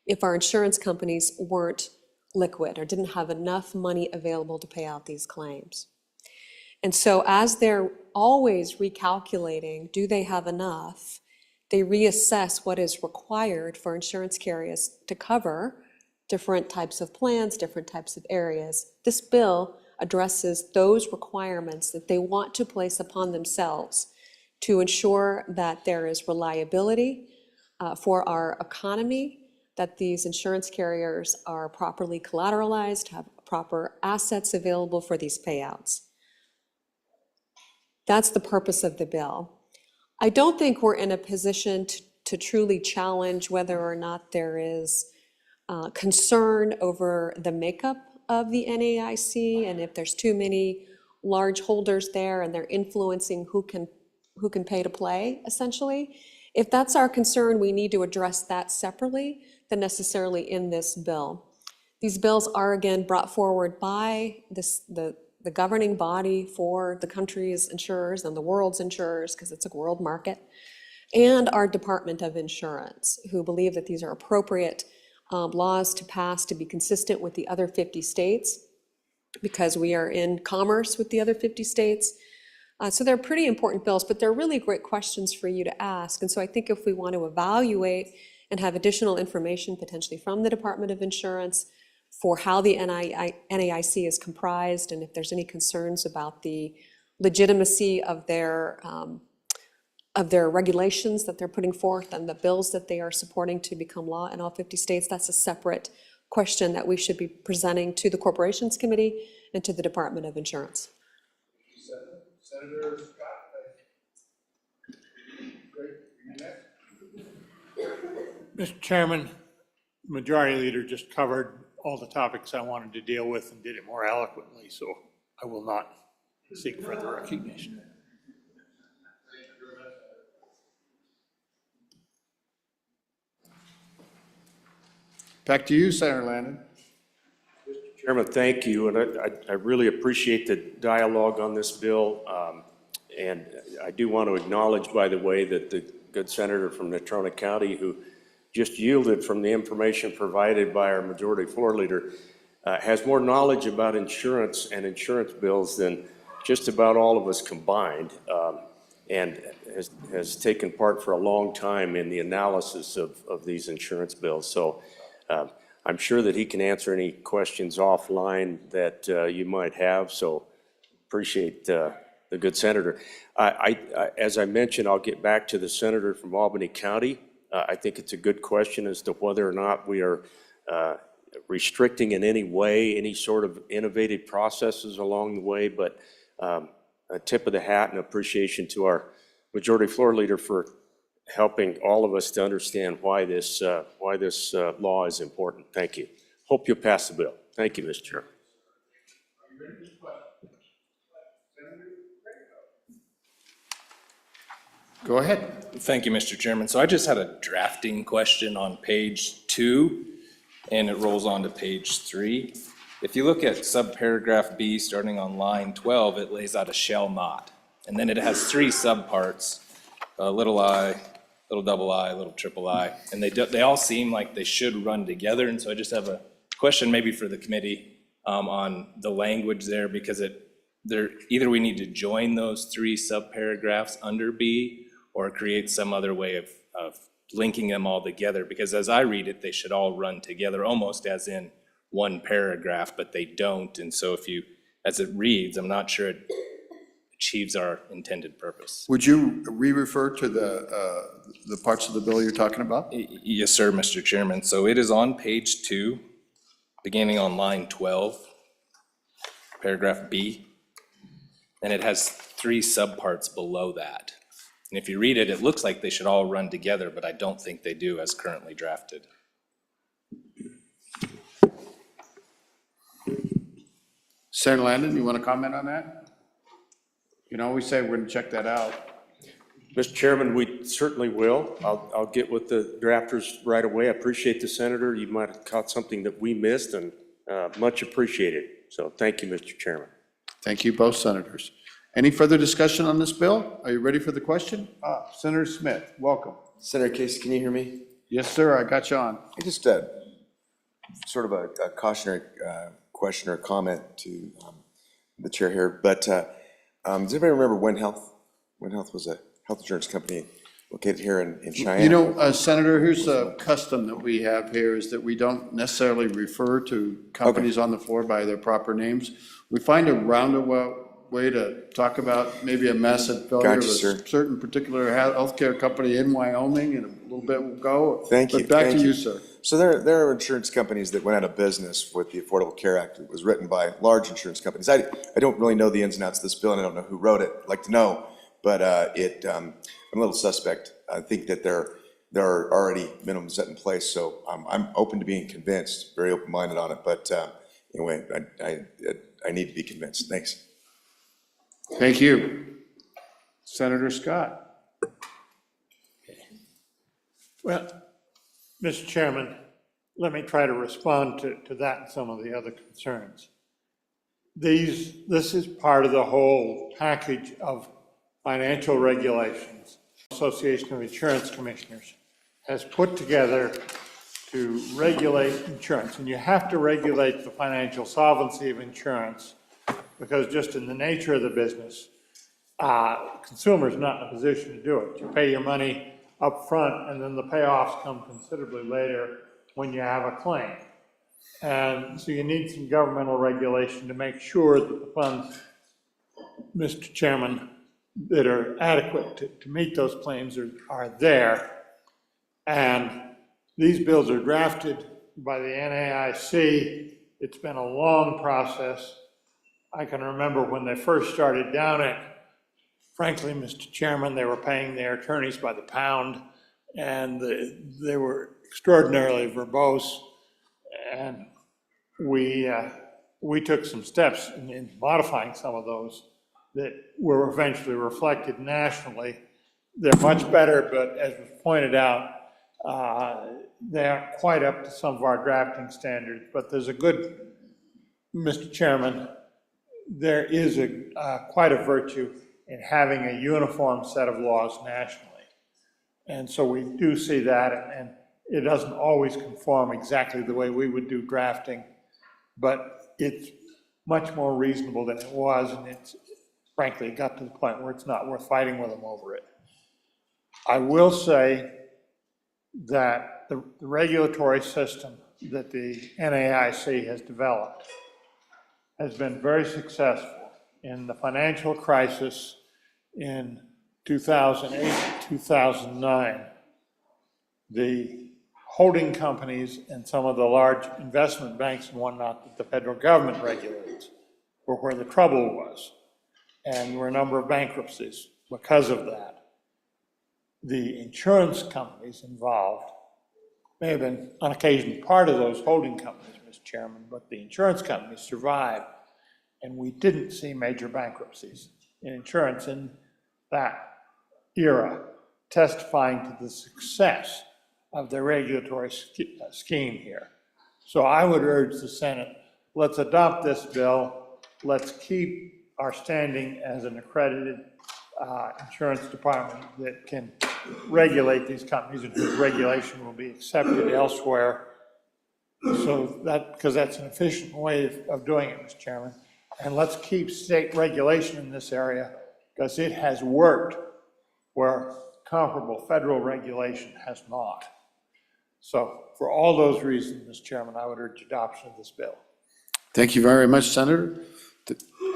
if our insurance companies weren't liquid or didn't have enough money available to pay out these claims. And so as they're always recalculating, do they have enough, they reassess what is required for insurance carriers to cover different types of plans, different types of areas. This bill addresses those requirements that they want to place upon themselves to ensure that there is reliability for our economy, that these insurance carriers are properly collateralized, have proper assets available for these payouts. That's the purpose of the bill. I don't think we're in a position to truly challenge whether or not there is concern over the makeup of the NAIC, and if there's too many large holders there and they're influencing who can pay to play, essentially. If that's our concern, we need to address that separately than necessarily in this bill. These bills are again brought forward by the governing body for the country's insurers and the world's insurers, because it's a world market, and our Department of Insurance, who believe that these are appropriate laws to pass to be consistent with the other 50 states, because we are in commerce with the other 50 states. So they're pretty important bills, but they're really great questions for you to ask. And so I think if we want to evaluate and have additional information potentially from the Department of Insurance for how the NAIC is comprised, and if there's any concerns about the legitimacy of their regulations that they're putting forth and the bills that they are supporting to become law in all 50 states, that's a separate question that we should be presenting to the Corporations Committee and to the Department of Insurance. Senator Scott. Mr. Chairman, Majority Leader just covered all the topics I wanted to deal with and did it more eloquently, so I will not seek further recognition. Back to you, Senator Landon. Chairman, thank you, and I really appreciate the dialogue on this bill. And I do want to acknowledge, by the way, that the good senator from Natrona County who just yielded from the information provided by our Majority Floor Leader has more knowledge about insurance and insurance bills than just about all of us combined, and has taken part for a long time in the analysis of these insurance bills. So I'm sure that he can answer any questions offline that you might have, so appreciate the good senator. As I mentioned, I'll get back to the senator from Albany County. I think it's a good question as to whether or not we are restricting in any way any sort of innovative processes along the way, but a tip of the hat and appreciation to our Majority Floor Leader for helping all of us to understand why this law is important. Thank you. Hope you'll pass the bill. Thank you, Mr. Chair. Go ahead. Thank you, Mr. Chairman. So I just had a drafting question on page 2, and it rolls on to page 3. If you look at subparagraph B, starting on line 12, it lays out a shall not. And then it has 3 subparts, little I, little double I, little triple I, and they all seem like they should run together. And so I just have a question maybe for the committee on the language there, because either we need to join those 3 subparagraphs under B or create some other way of linking them all together, because as I read it, they should all run together almost as in one paragraph, but they don't. And so as it reads, I'm not sure it achieves our intended purpose. Would you re-refer to the parts of the bill you're talking about? Yes, sir, Mr. Chairman. So it is on page 2, beginning on line 12, paragraph B, and it has 3 subparts below that. And if you read it, it looks like they should all run together, but I don't think they do as currently drafted. Senator Landon, you want to comment on that? You know, we say we're going to check that out. Mr. Chairman, we certainly will. I'll get with the drafters right away. I appreciate the senator. You might have caught something that we missed, and much appreciated. So thank you, Mr. Chairman. Thank you, both senators. Any further discussion on this bill? Are you ready for the question? Senator Smith, welcome. Senator Casey, can you hear me? Yes, sir, I got you on. Just sort of a cautionary question or comment to the chair here, but does anybody remember Win Health? Win Health was a health insurance company located here in Cheyenne. You know, Senator, here's a custom that we have here, is that we don't necessarily refer to companies on the floor by their proper names. We find a roundabout way to talk about maybe a massive failure of a certain particular healthcare company in Wyoming, and a little bit will go. Thank you. But back to you, sir. So there are insurance companies that went out of business with the Affordable Care Act. It was written by large insurance companies. I don't really know the ins and outs of this bill, and I don't know who wrote it. I'd like to know, but I'm a little suspect. I think that there are already minimums set in place, so I'm open to being convinced, very open-minded on it. But anyway, I need to be convinced. Thanks. Thank you. Senator Scott. Well, Mr. Chairman, let me try to respond to that and some of the other concerns. This is part of the whole package of financial regulations Association of Insurance Commissioners has put together to regulate insurance. And you have to regulate the financial solvency of insurance, because just in the nature of the business, consumers not in a position to do it. You pay your money up front, and then the payoffs come considerably later when you have a claim. And so you need some governmental regulation to make sure that the funds, Mr. Chairman, that are adequate to meet those claims are there. And these bills are drafted by the NAIC. It's been a long process. I can remember when they first started down it, frankly, Mr. Chairman, they were paying their attorneys by the pound, and extraordinarily verbose, and we took some steps in modifying some of those that were eventually reflected nationally. They're much better, but as was pointed out, they aren't quite up to some of our drafting standards, but there's a good, Mr. Chairman, there is quite a virtue in having a uniform set of laws nationally. And so we do see that, and it doesn't always conform exactly the way we would do drafting, but it's much more reasonable than it was, and it's frankly got to the point where it's not worth fighting with them over it. I will say that the regulatory system that the NAIC has developed has been very successful. In the financial crisis in 2008, 2009, the holding companies and some of the large investment banks and whatnot that the federal government regulates were where the trouble was. And there were a number of bankruptcies because of that. The insurance companies involved may have been on occasion part of those holding companies, Mr. Chairman, but the insurance companies survived, and we didn't see major bankruptcies in insurance in that era, testifying to the success of the regulatory scheme here. So I would urge the Senate, let's adopt this bill, let's keep our standing as an accredited insurance department that can regulate these companies and whose regulation will be accepted elsewhere. So that, because that's an efficient way of doing it, Mr. Chairman. And let's keep state regulation in this area because it has worked where comparable federal regulation has not. So for all those reasons, Mr. Chairman, I would urge adoption of this bill. Thank you very much, Senator.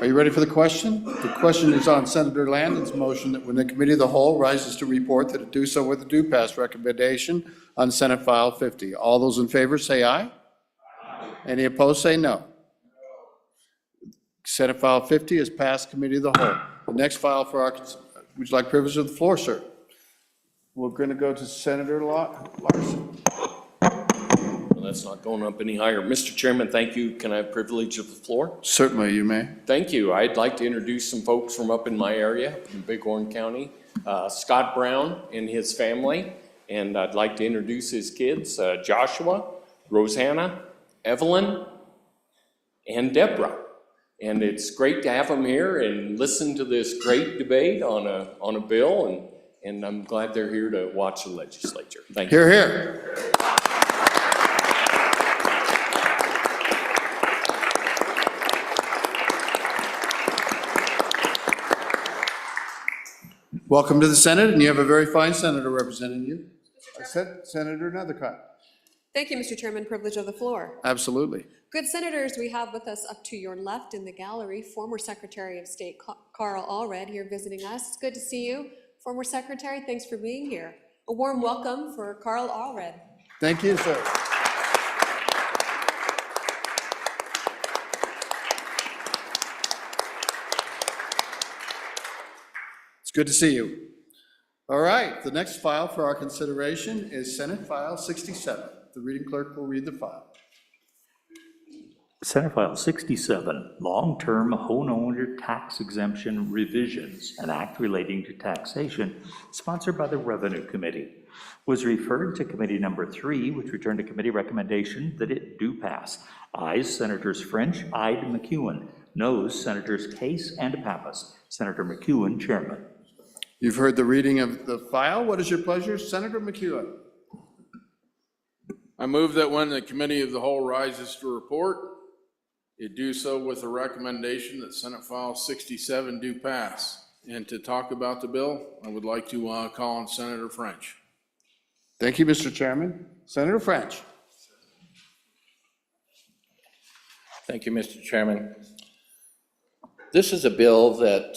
Are you ready for the question? The question is on Senator Landon's motion that when the Committee of the Whole rises to report, that it do so with a do pass recommendation on Senate File 50. All those in favor say aye. Any opposed say no. Senate File 50 is passed Committee of the Whole. The next file for our, would you like privilege of the floor, sir? We're going to go to Senator Larson. Well, that's not going up any higher. Mr. Chairman, thank you. Can I have privilege of the floor? Certainly, you may. Thank you. I'd like to introduce some folks from up in my area, in Bighorn County. Scott Brown and his family, and I'd like to introduce his kids, Joshua, Rosanna, Evelyn, and Deborah. And it's great to have them here and listen to this great debate on a bill, and I'm glad they're here to watch the legislature. Thank you. Hear, hear. Welcome to the Senate, and you have a very fine senator representing you. I said Senator Nethercott. Thank you, Mr. Chairman. Privilege of the floor. Absolutely. Good senators, we have with us up to your left in the gallery, former Secretary of State Carl Allred here visiting us. It's good to see you. Former Secretary, thanks for being here. A warm welcome for Carl Allred. Thank you, sir. It's good to see you. All right, the next file for our consideration is Senate File 67. The reading clerk will read the file. Senate File 67, Long-Term Homeowner Tax Exemption Revisions, an act relating to taxation, sponsored by the Revenue Committee, was referred to Committee Number 3, which returned a committee recommendation that it do pass. Ayes, Senators French, Ide, McEwen. Noes, Senators Case and Pappas. Senator McEwen, Chairman. You've heard the reading of the file. What is your pleasure, Senator McEwen? I move that when the Committee of the Whole rises to report, it do so with a recommendation that Senate File 67 do pass. And to talk about the bill, I would like to call on Senator French. Thank you, Mr. Chairman. Senator French. Thank you, Mr. Chairman. This is a bill that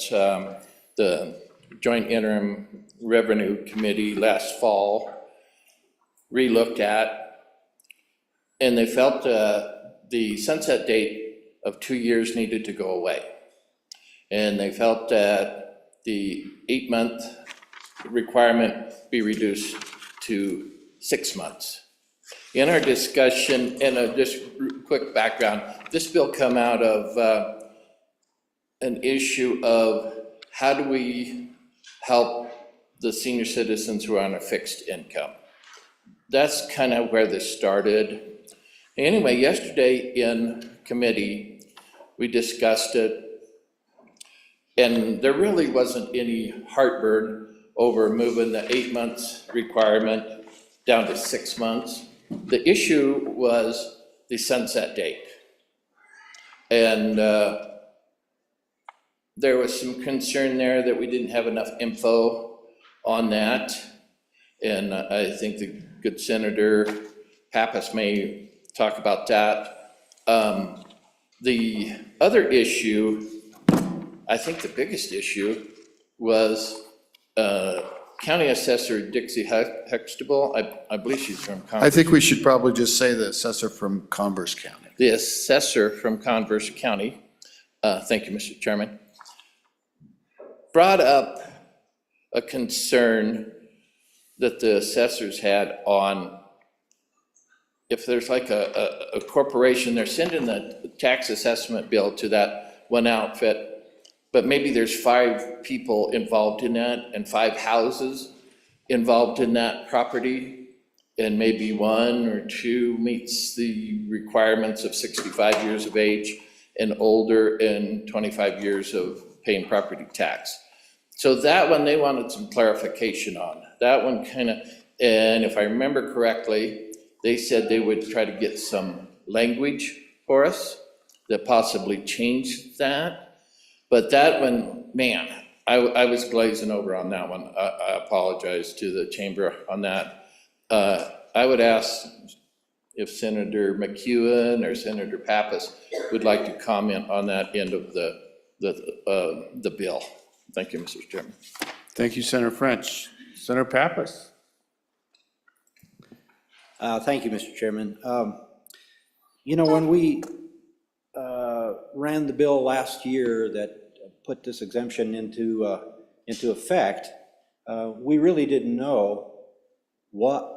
the Joint Interim Revenue Committee last fall relooked at, and they felt the sunset date of 2 years needed to go away. And they felt that the 8-month requirement be reduced to 6 months. In our discussion, and just quick background, this bill come out of an issue of how do we help the senior citizens who are on a fixed income. That's kind of where this started. Anyway, yesterday in committee, we discussed it, and there really wasn't any heartburn over moving the 8 months requirement down to 6 months. The issue was the sunset date. And there was some concern there that we didn't have enough info on that. And I think the good Senator Pappas may talk about that. The other issue, I think the biggest issue, was County Assessor Dixie Huxtable. I believe she's from Converse. I think we should probably just say the assessor from Converse County. The assessor from Converse County, thank you, Mr. Chairman, brought up a concern that the assessors had on if there's like a corporation, they're sending the tax assessment bill to that one outfit, but maybe there's 5 people involved in that and 5 houses involved in that property, and maybe 1 or 2 meets the requirements of 65 years of age and older and 25 years of paying property tax. So that one, they wanted some clarification on. That one kind of, and if I remember correctly, they said they would try to get some language for us that possibly changed that. But that one, man, I was glazing over on that one. I apologize to the chamber on that. I would ask if Senator McEwen or Senator Pappas would like to comment on that end of the bill. Thank you, Mr. Chairman. Thank you, Senator French. Senator Pappas. Thank you, Mr. Chairman. You know, when we ran the bill last year that put this exemption into effect, we really didn't know what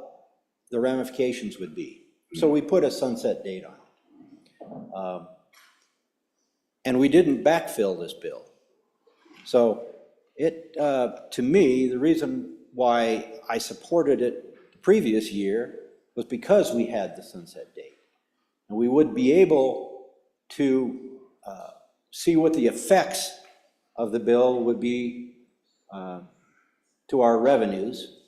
the ramifications would be. So we put a sunset date on it. And we didn't backfill this bill. So it, to me, the reason why I supported it the previous year was because we had the sunset date. And we would be able to see what the effects of the bill would be to our revenues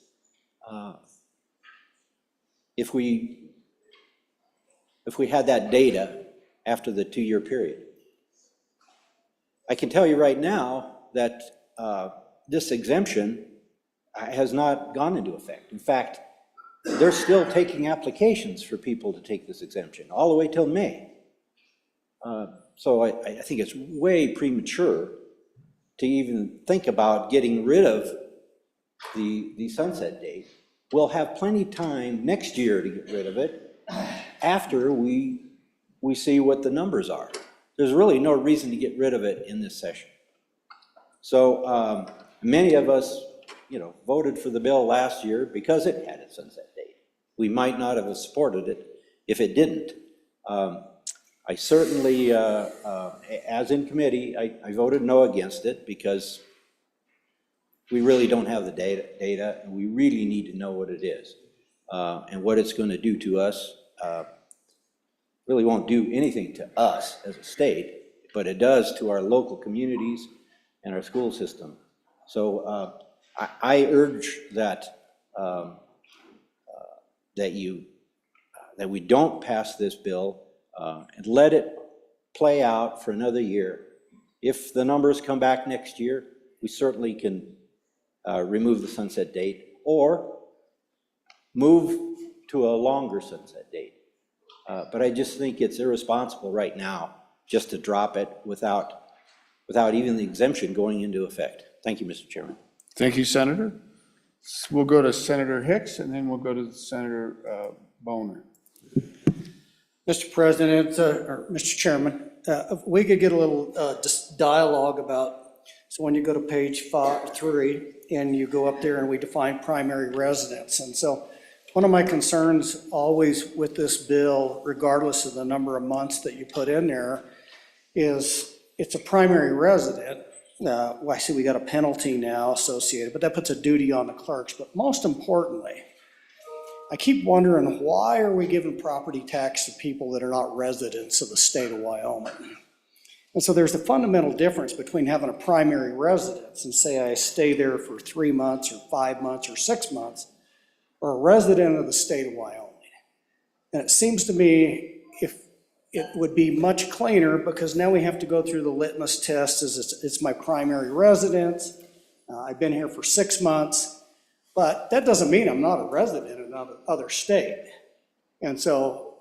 if we had that data after the 2-year period. I can tell you right now that this exemption has not gone into effect. In fact, they're still taking applications for people to take this exemption all the way till May. So I think it's way premature to even think about getting rid of the sunset date. We'll have plenty of time next year to get rid of it after we see what the numbers are. There's really no reason to get rid of it in this session. So many of us, voted for the bill last year because it had a sunset date. We might not have supported it if it didn't. I certainly, as in committee, I voted no against it because we really don't have the data, and we really need to know what it is. And what it's going to do to us really won't do anything to us as a state, but it does to our local communities and our school system. So I urge that that we don't pass this bill and let it play out for another year. If the numbers come back next year, we certainly can remove the sunset date or move to a longer sunset date. But I just think it's irresponsible right now just to drop it without even the exemption going into effect. Thank you, Mr. Chairman. Thank you, Senator. We'll go to Senator Hicks, and then we'll go to Senator Boner. Mr. President, or Mr. Chairman, if we could get a little just dialogue about, so when you go to page 3 and you go up there and we define primary residence. And so One of my concerns always with this bill, regardless of the number of months that you put in there, is it's a primary resident. Well, I see we got a penalty now associated, but that puts a duty on the clerks. But most importantly, I keep wondering, why are we giving property tax to people that are not residents of the state of Wyoming? And so there's a fundamental difference between having a primary residence and say I stay there for 3 months or 5 months or 6 months, or a resident of the state of Wyoming. And it seems to me if it would be much cleaner, because now we have to go through the litmus test as it's my primary residence. I've been here for 6 months. But that doesn't mean I'm not a resident in another state. And so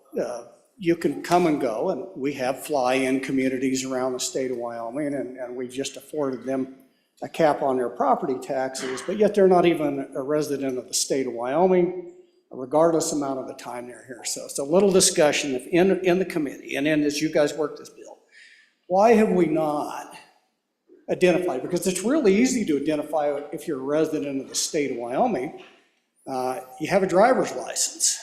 you can come and go, and we have fly-in communities around the state of Wyoming, and we've just afforded them a cap on their property taxes, but yet they're not even a resident of the state of Wyoming, regardless amount of the time they're here. So it's a little discussion in the committee, and then as you guys work this bill, why have we not identified? Because it's really easy to identify if you're a resident of the state of Wyoming. You have a driver's license,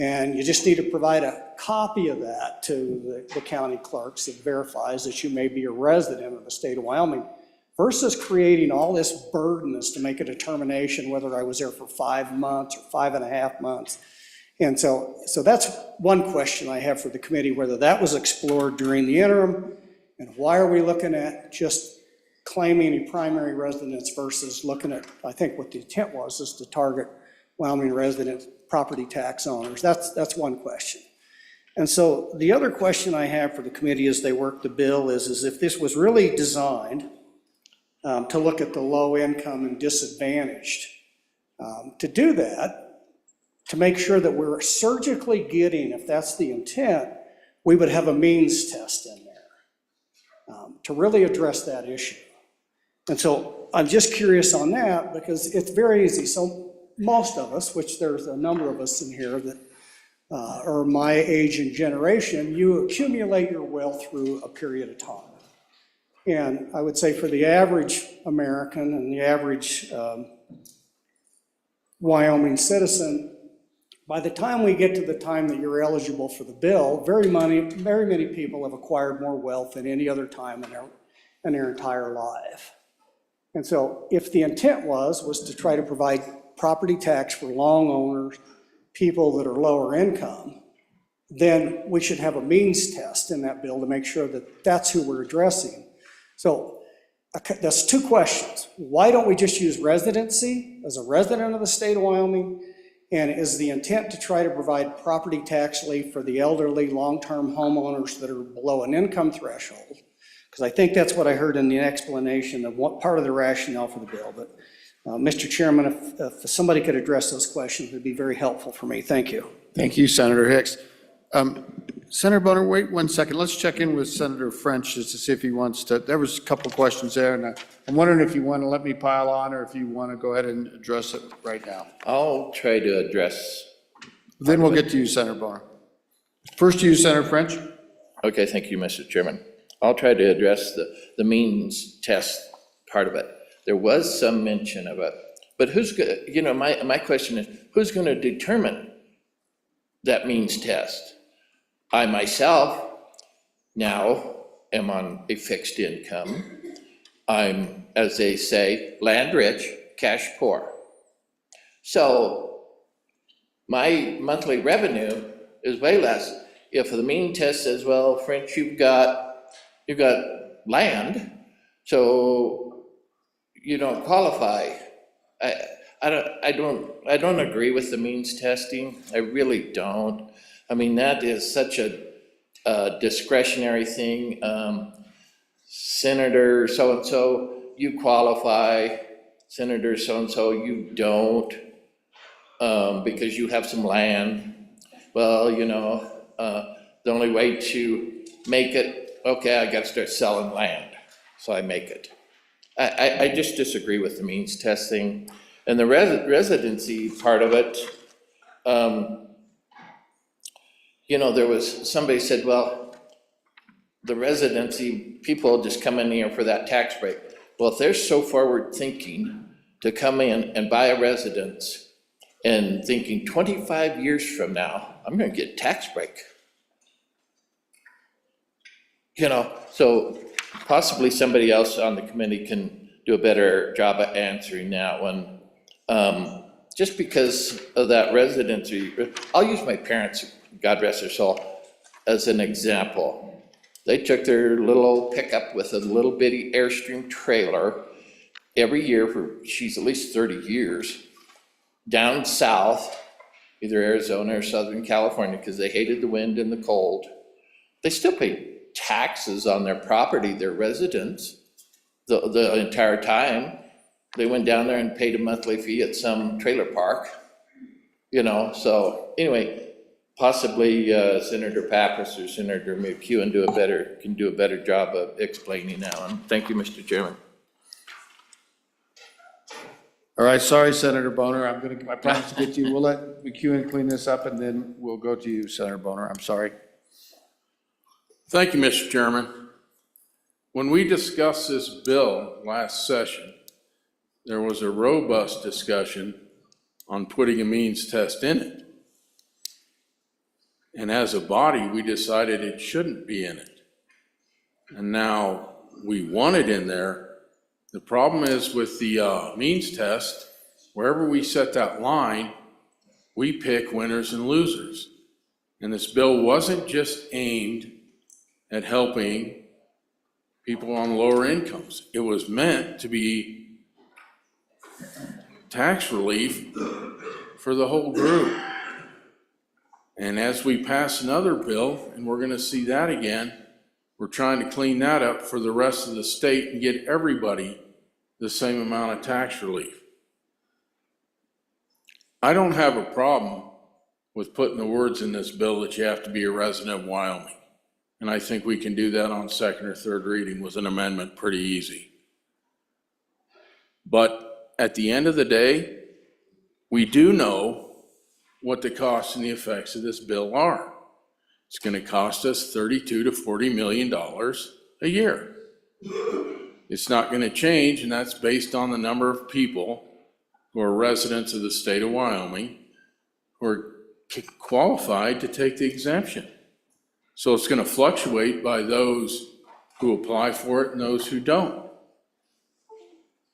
and you just need to provide a copy of that to the county clerks that verifies that you may be a resident of the state of Wyoming, versus creating all this burden as to make a determination whether I was there for 5 months or 5.5 months. And so that's one question I have for the committee, whether that was explored during the interim, and why are we looking at just claiming a primary residence versus looking at, I think what the intent was, is to target Wyoming resident property tax owners. That's one question. And so the other question I have for the committee as they work the bill is if this was really designed to look at the low income and disadvantaged, to do that, to make sure that we're surgically getting, if that's the intent, we would have a means test in there to really address that issue. And so I'm just curious on that, because it's very easy. So most of us, which there's a number of us in here that are my age and generation, you accumulate your wealth through a period of time. And I would say for the average American and the average Wyoming citizen, by the time we get to the time that you're eligible for the bill, very many people have acquired more wealth than any other time in their entire life. And so if the intent was to try to provide property tax for long owners, people that are lower income, then we should have a means test in that bill to make sure that that's who we're addressing. So that's two questions. Why don't we just use residency as a resident of the state of Wyoming? And is the intent to try to provide property tax relief for the elderly, long-term homeowners that are below an income threshold? Because I think that's what I heard in the explanation of what part of the rationale for the bill. But Mr. Chairman, if somebody could address those questions, it would be very helpful for me. Thank you. Thank you, Senator Hicks. Senator Bonner, wait 1 second. Let's check in with Senator French just to see if he wants to. There was a couple questions there, and I'm wondering if you want to let me pile on or if you want to go ahead and address it right now. I'll try to address. Then we'll get to you, Senator Bonner. First to you, Senator French. Okay, thank you, Mr. Chairman. I'll try to address the means test part of it. There was some mention of it, but who's going to, my question is, who's going to determine that means test? I myself now am on a fixed income. I'm, as they say, land rich, cash poor. So my monthly revenue is way less. If the mean test says, well, French, you've got land, so you don't qualify. I don't agree with the means testing. I really don't. I mean, that is such a discretionary thing. Senator so-and-so, you qualify. Senator so-and-so, you don't, because you have some land. Well, the only way to make it, okay, I gotta start selling land, so I make it. I just disagree with the means testing. And the residency part of it, there was, somebody said, well, the residency, people just come in here for that tax break. Well, if they're so forward thinking to come in and buy a residence and thinking 25 years from now, I'm gonna get a tax break. You know, so possibly somebody else on the committee can do a better job of answering that one. Just because of that residency, I'll use my parents, God rest their soul, as an example. They took their little old pickup with a little bitty Airstream trailer every year for, she's at least 30 years, down south, either Arizona or Southern California, because they hated the wind and the cold. They still paid taxes on their property, their residence, the entire time. They went down there and paid a monthly fee at some trailer park, you know, so anyway, possibly Senator Pappas or Senator McEwen can do a better job of explaining that one. Thank you, Mr. Chairman. All right, sorry, Senator Boner, I promise to get to you. We'll let McEwen clean this up, and then we'll go to you, Senator Boner. I'm sorry. Thank you, Mr. Chairman. When we discussed this bill last session, there was a robust discussion on putting a means test in it. And as a body, we decided it shouldn't be in it. And now we want it in there. The problem is with the means test, wherever we set that line, we pick winners and losers. And this bill wasn't just aimed at helping people on lower incomes. It was meant to be tax relief for the whole group. And as we pass another bill, and we're gonna see that again, we're trying to clean that up for the rest of the state and get everybody the same amount of tax relief. I don't have a problem with putting the words in this bill that you have to be a resident of Wyoming. And I think we can do that on second or third reading with an amendment pretty easy. But at the end of the day, we do know what the costs and the effects of this bill are. It's gonna cost us $32 to $40 million a year. It's not gonna change, and that's based on the number of people who are residents of the state of Wyoming who are qualified to take the exemption. So it's gonna fluctuate by those who apply for it and those who don't.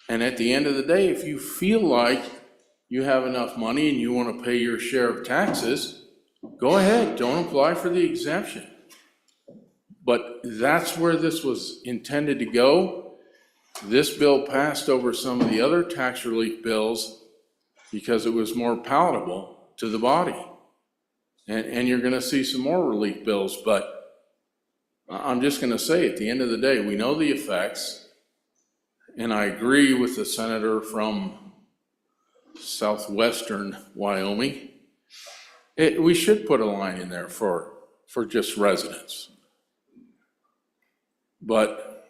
And at the end of the day, if you feel like you have enough money and you want to pay your share of taxes, go ahead, don't apply for the exemption. But that's where this was intended to go. This bill passed over some of the other tax relief bills because it was more palatable to the body. And you're gonna see some more relief bills, but I'm just gonna say, at the end of the day, we know the effects. And I agree with the senator from southwestern Wyoming. We should put a line in there for just residents. But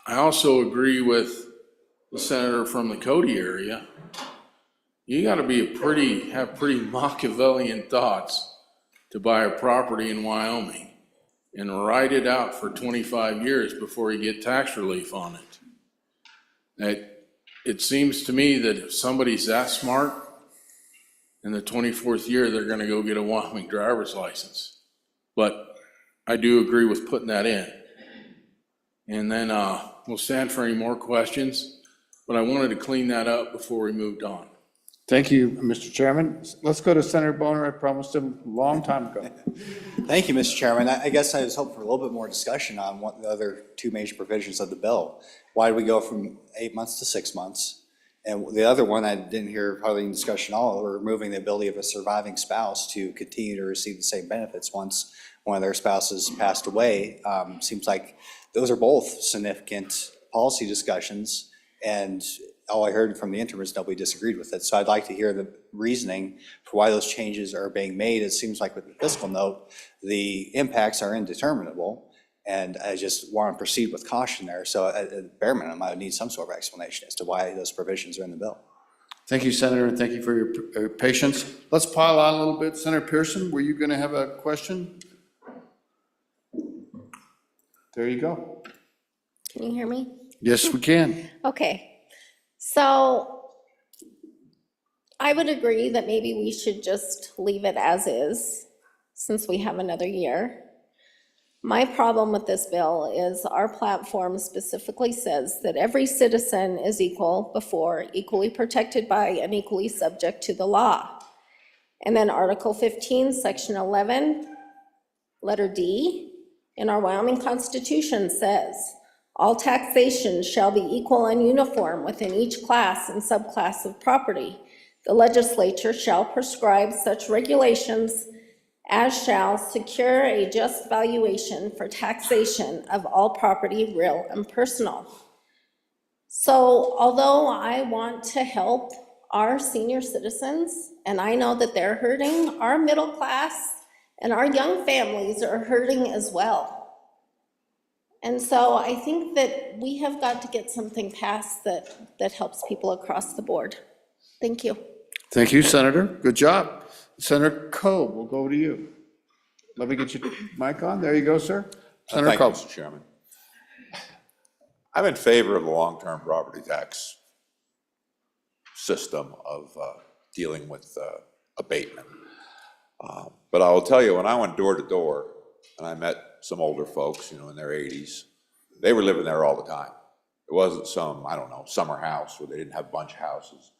I also agree with the senator from the Cody area. You gotta have pretty Machiavellian thoughts to buy a property in Wyoming and ride it out for 25 years before you get tax relief on it. It seems to me that if somebody's that smart, in the 24th year, they're gonna go get a Wyoming driver's license. But I do agree with putting that in. And then we'll stand for any more questions, but I wanted to clean that up before we moved on. Thank you, Mr. Chairman. Let's go to Senator Boner. I promised him a long time ago. Thank you, Mr. Chairman. I guess I was hoping for a little bit more discussion on what the other two major provisions of the bill. Why did we go from 8 months to 6 months? And the other one, I didn't hear hardly any discussion at all, removing the ability of a surviving spouse to continue to receive the same benefits once one of their spouses passed away. Seems like those are both significant policy discussions, and all I heard from the interim is nobody disagreed with it. So I'd like to hear the reasoning for why those changes are being made. It seems like with the fiscal note, the impacts are indeterminable, and I just want to proceed with caution there. So at the bare minimum, I would need some sort of explanation as to why those provisions are in the bill. Thank you, Senator, and thank you for your patience. Let's pile on a little bit. Senator Pearson, were you going to have a question? There you go. Can you hear me? Yes, we can. Okay. So I would agree that maybe we should just leave it as is, since we have another year. My problem with this bill is our platform specifically says that every citizen is equal before, equally protected by, and equally subject to the law. And then Article 15, Section 11, letter D, in our Wyoming Constitution says, all taxation shall be equal and uniform within each class and subclass of property. The legislature shall prescribe such regulations as shall secure a just valuation for taxation of all property, real and personal. So although I want to help our senior citizens, and I know that they're hurting, our middle class and our young families are hurting as well. And so I think that we have got to get something passed that helps people across the board. Thank you. Thank you, Senator. Good job. Senator Coe, we'll go to you. Let me get your mic on. There you go, sir. Senator Thank you, Coe. Mr. Chairman. I'm in favor of the long-term property tax system of dealing with abatement. But I will tell you, when I went door to door and I met some older folks, in their 80s, they were living there all the time. It wasn't some, I don't know, summer house where they didn't have bunch houses.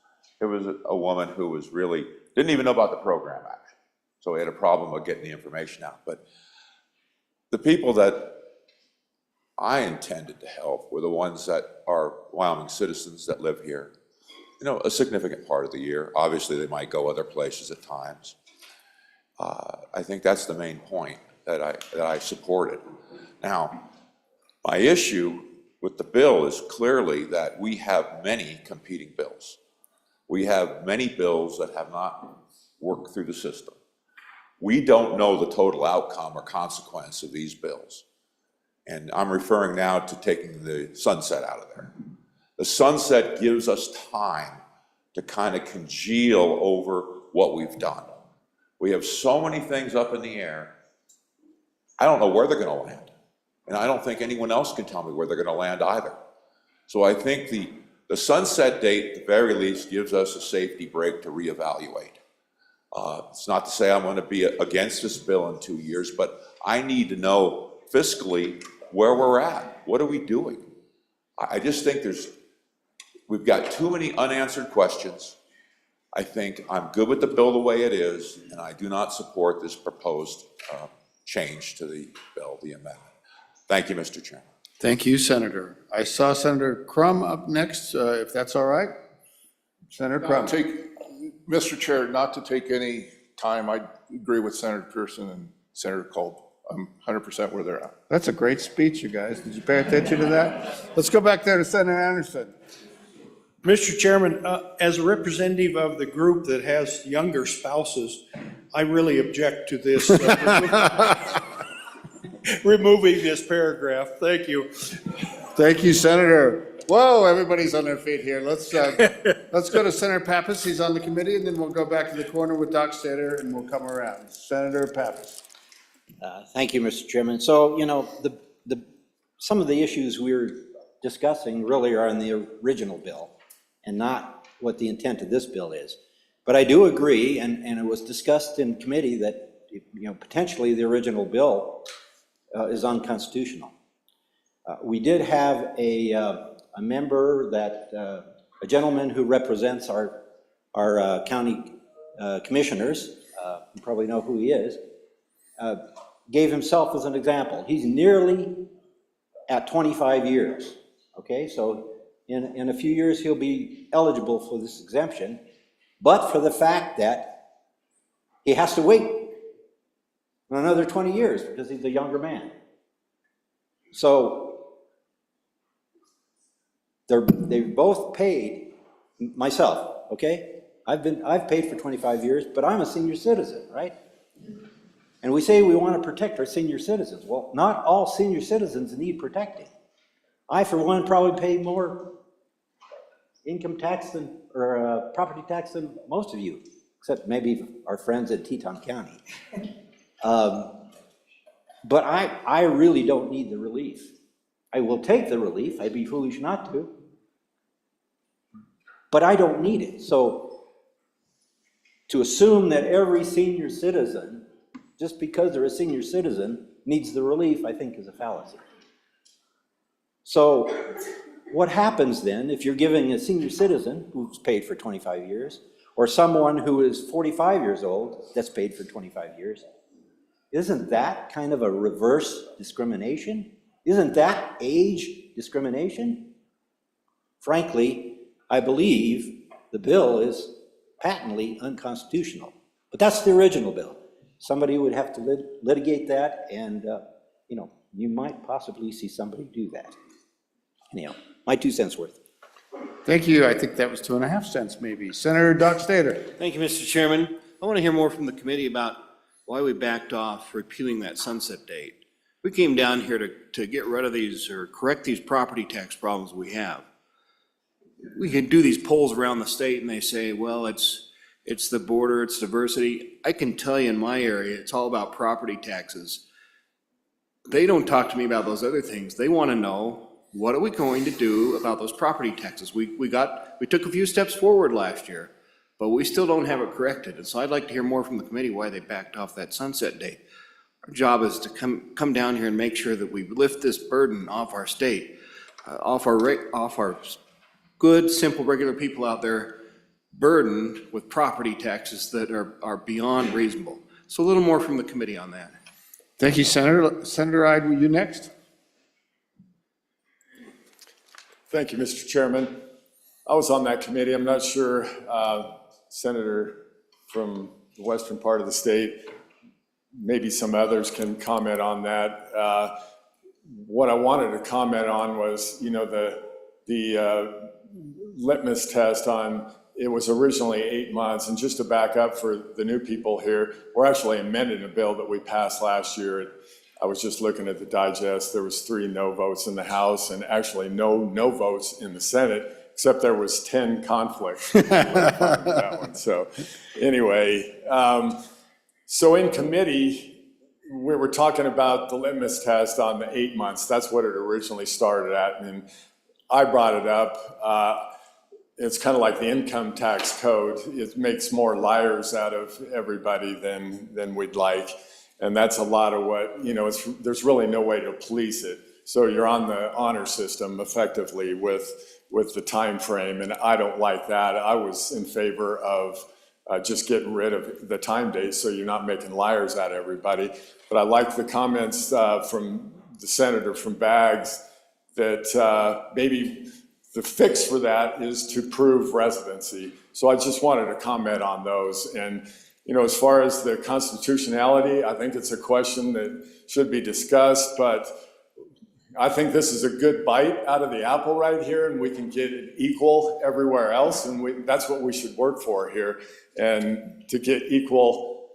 It was a woman who was really, didn't even know about the program, actually. So we had a problem with getting the information out. But the people that I intended to help were the ones that are Wyoming citizens that live here, a significant part of the year. Obviously, they might go other places at times. I think that's the main point that I supported. Now, my issue with the bill is clearly that we have many competing bills. We have many bills that have not worked through the system. We don't know the total outcome or consequence of these bills. And I'm referring now to taking the sunset out of there. The sunset gives us time to kind of congeal over what we've done. We have so many things up in the air. I don't know where they're going to land. And I don't think anyone else can tell me where they're going to land either. So I think the sunset date, at the very least, gives us a safety brake to reevaluate. It's not to say I'm going to be against this bill in 2 years, but I need to know fiscally where we're at. What are we doing? I just think we've got too many unanswered questions. I think I'm good with the bill the way it is, and I do not support this proposed change to the bill, the amendment. Thank you, Mr. Chairman. Thank you, Senator. I saw Senator Crum up next, if that's all right. Senator Crum. Mr. Chair, not to take any time, I agree with Senator Pearson and Senator Kolb. I'm 100% where they're at. That's a great speech, you guys. Did you pay attention to that? Let's go back there to Senator Anderson. Mr. Chairman, as a representative of the group that has younger spouses, I really object to this, removing this paragraph. Thank you. Thank you, Senator. Whoa, everybody's on their feet here. Let's go to Senator Pappas. He's on the committee, and then we'll go back to the corner with Doc Stater, and we'll come around. Senator Pappas. Thank you, Mr. Chairman. So, some of the issues we were discussing really are in the original bill and not what the intent of this bill is. But I do agree, and it was discussed in committee that, potentially the original bill is unconstitutional. We did have a member that, a gentleman who represents our county commissioners, you probably know who he is, gave himself as an example. He's nearly at 25 years, okay? So in a few years, he'll be eligible for this exemption, but for the fact that he has to wait another 20 years because he's a younger man. So they've both paid, myself, okay? I've paid for 25 years, but I'm a senior citizen, right? And we say we want to protect our senior citizens. Well, not all senior citizens need protecting. I, for one, probably pay more income tax or property tax than most of you, except maybe our friends at Teton County. But I really don't need the relief. I will take the relief. I'd be foolish not to. But I don't need it. So to assume that every senior citizen, just because they're a senior citizen, needs the relief, I think is a fallacy. So what happens then if you're giving a senior citizen who's paid for 25 years, or someone who is 45 years old that's paid for 25 years? Isn't that kind of a reverse discrimination? Isn't that age discrimination? Frankly, I believe the bill is patently unconstitutional. But that's the original bill. Somebody would have to litigate that, and you might possibly see somebody do that. Anyhow, my 2 cents worth. Thank you. I think that was 2.5 cents maybe. Senator Doug Stater. Thank you, Mr. Chairman. I want to hear more from the committee about why we backed off repealing that sunset date. We came down here to get rid of these or correct these property tax problems we have. We can do these polls around the state and they say, well, it's the border, it's diversity. I can tell you in my area, it's all about property taxes. They don't talk to me about those other things. They want to know, what are we going to do about those property taxes? We took a few steps forward last year, but we still don't have it corrected. And so I'd like to hear more from the committee why they backed off that sunset date. Our job is to come down here and make sure that we lift this burden off our state, off our good, simple, regular people out there burdened with property taxes that are beyond reasonable. So a little more from the committee on that. Thank you, Senator. Senator Ide, will you next? Thank you, Mr. Chairman. I was on that committee. I'm not sure, Senator from the western part of the state, maybe some others can comment on that. What I wanted to comment on was, the litmus test on, it was originally 8 months, and just to back up for the new people here, we're actually amending a bill that we passed last year. I was just looking at the digest. There was 3 no votes in the House and actually no votes in the Senate, except there was 10 conflicts. That one. So anyway, so in committee, we were talking about the litmus test on the 8 months. That's what it originally started at. And I brought it up. It's kind of like the income tax code. It makes more liars out of everybody than we'd like. And that's a lot of what, there's really no way to police it. So you're on the honor system effectively with the time frame, and I don't like that. I was in favor of just getting rid of the time days so you're not making liars out of everybody. But I like the comments from the senator from Baggs that maybe the fix for that is to prove residency. So I just wanted to comment on those. And as far as the constitutionality, I think it's a question that should be discussed, but I think this is a good bite out of the apple right here, and we can get it equal everywhere else, and that's what we should work for here, and to get equal,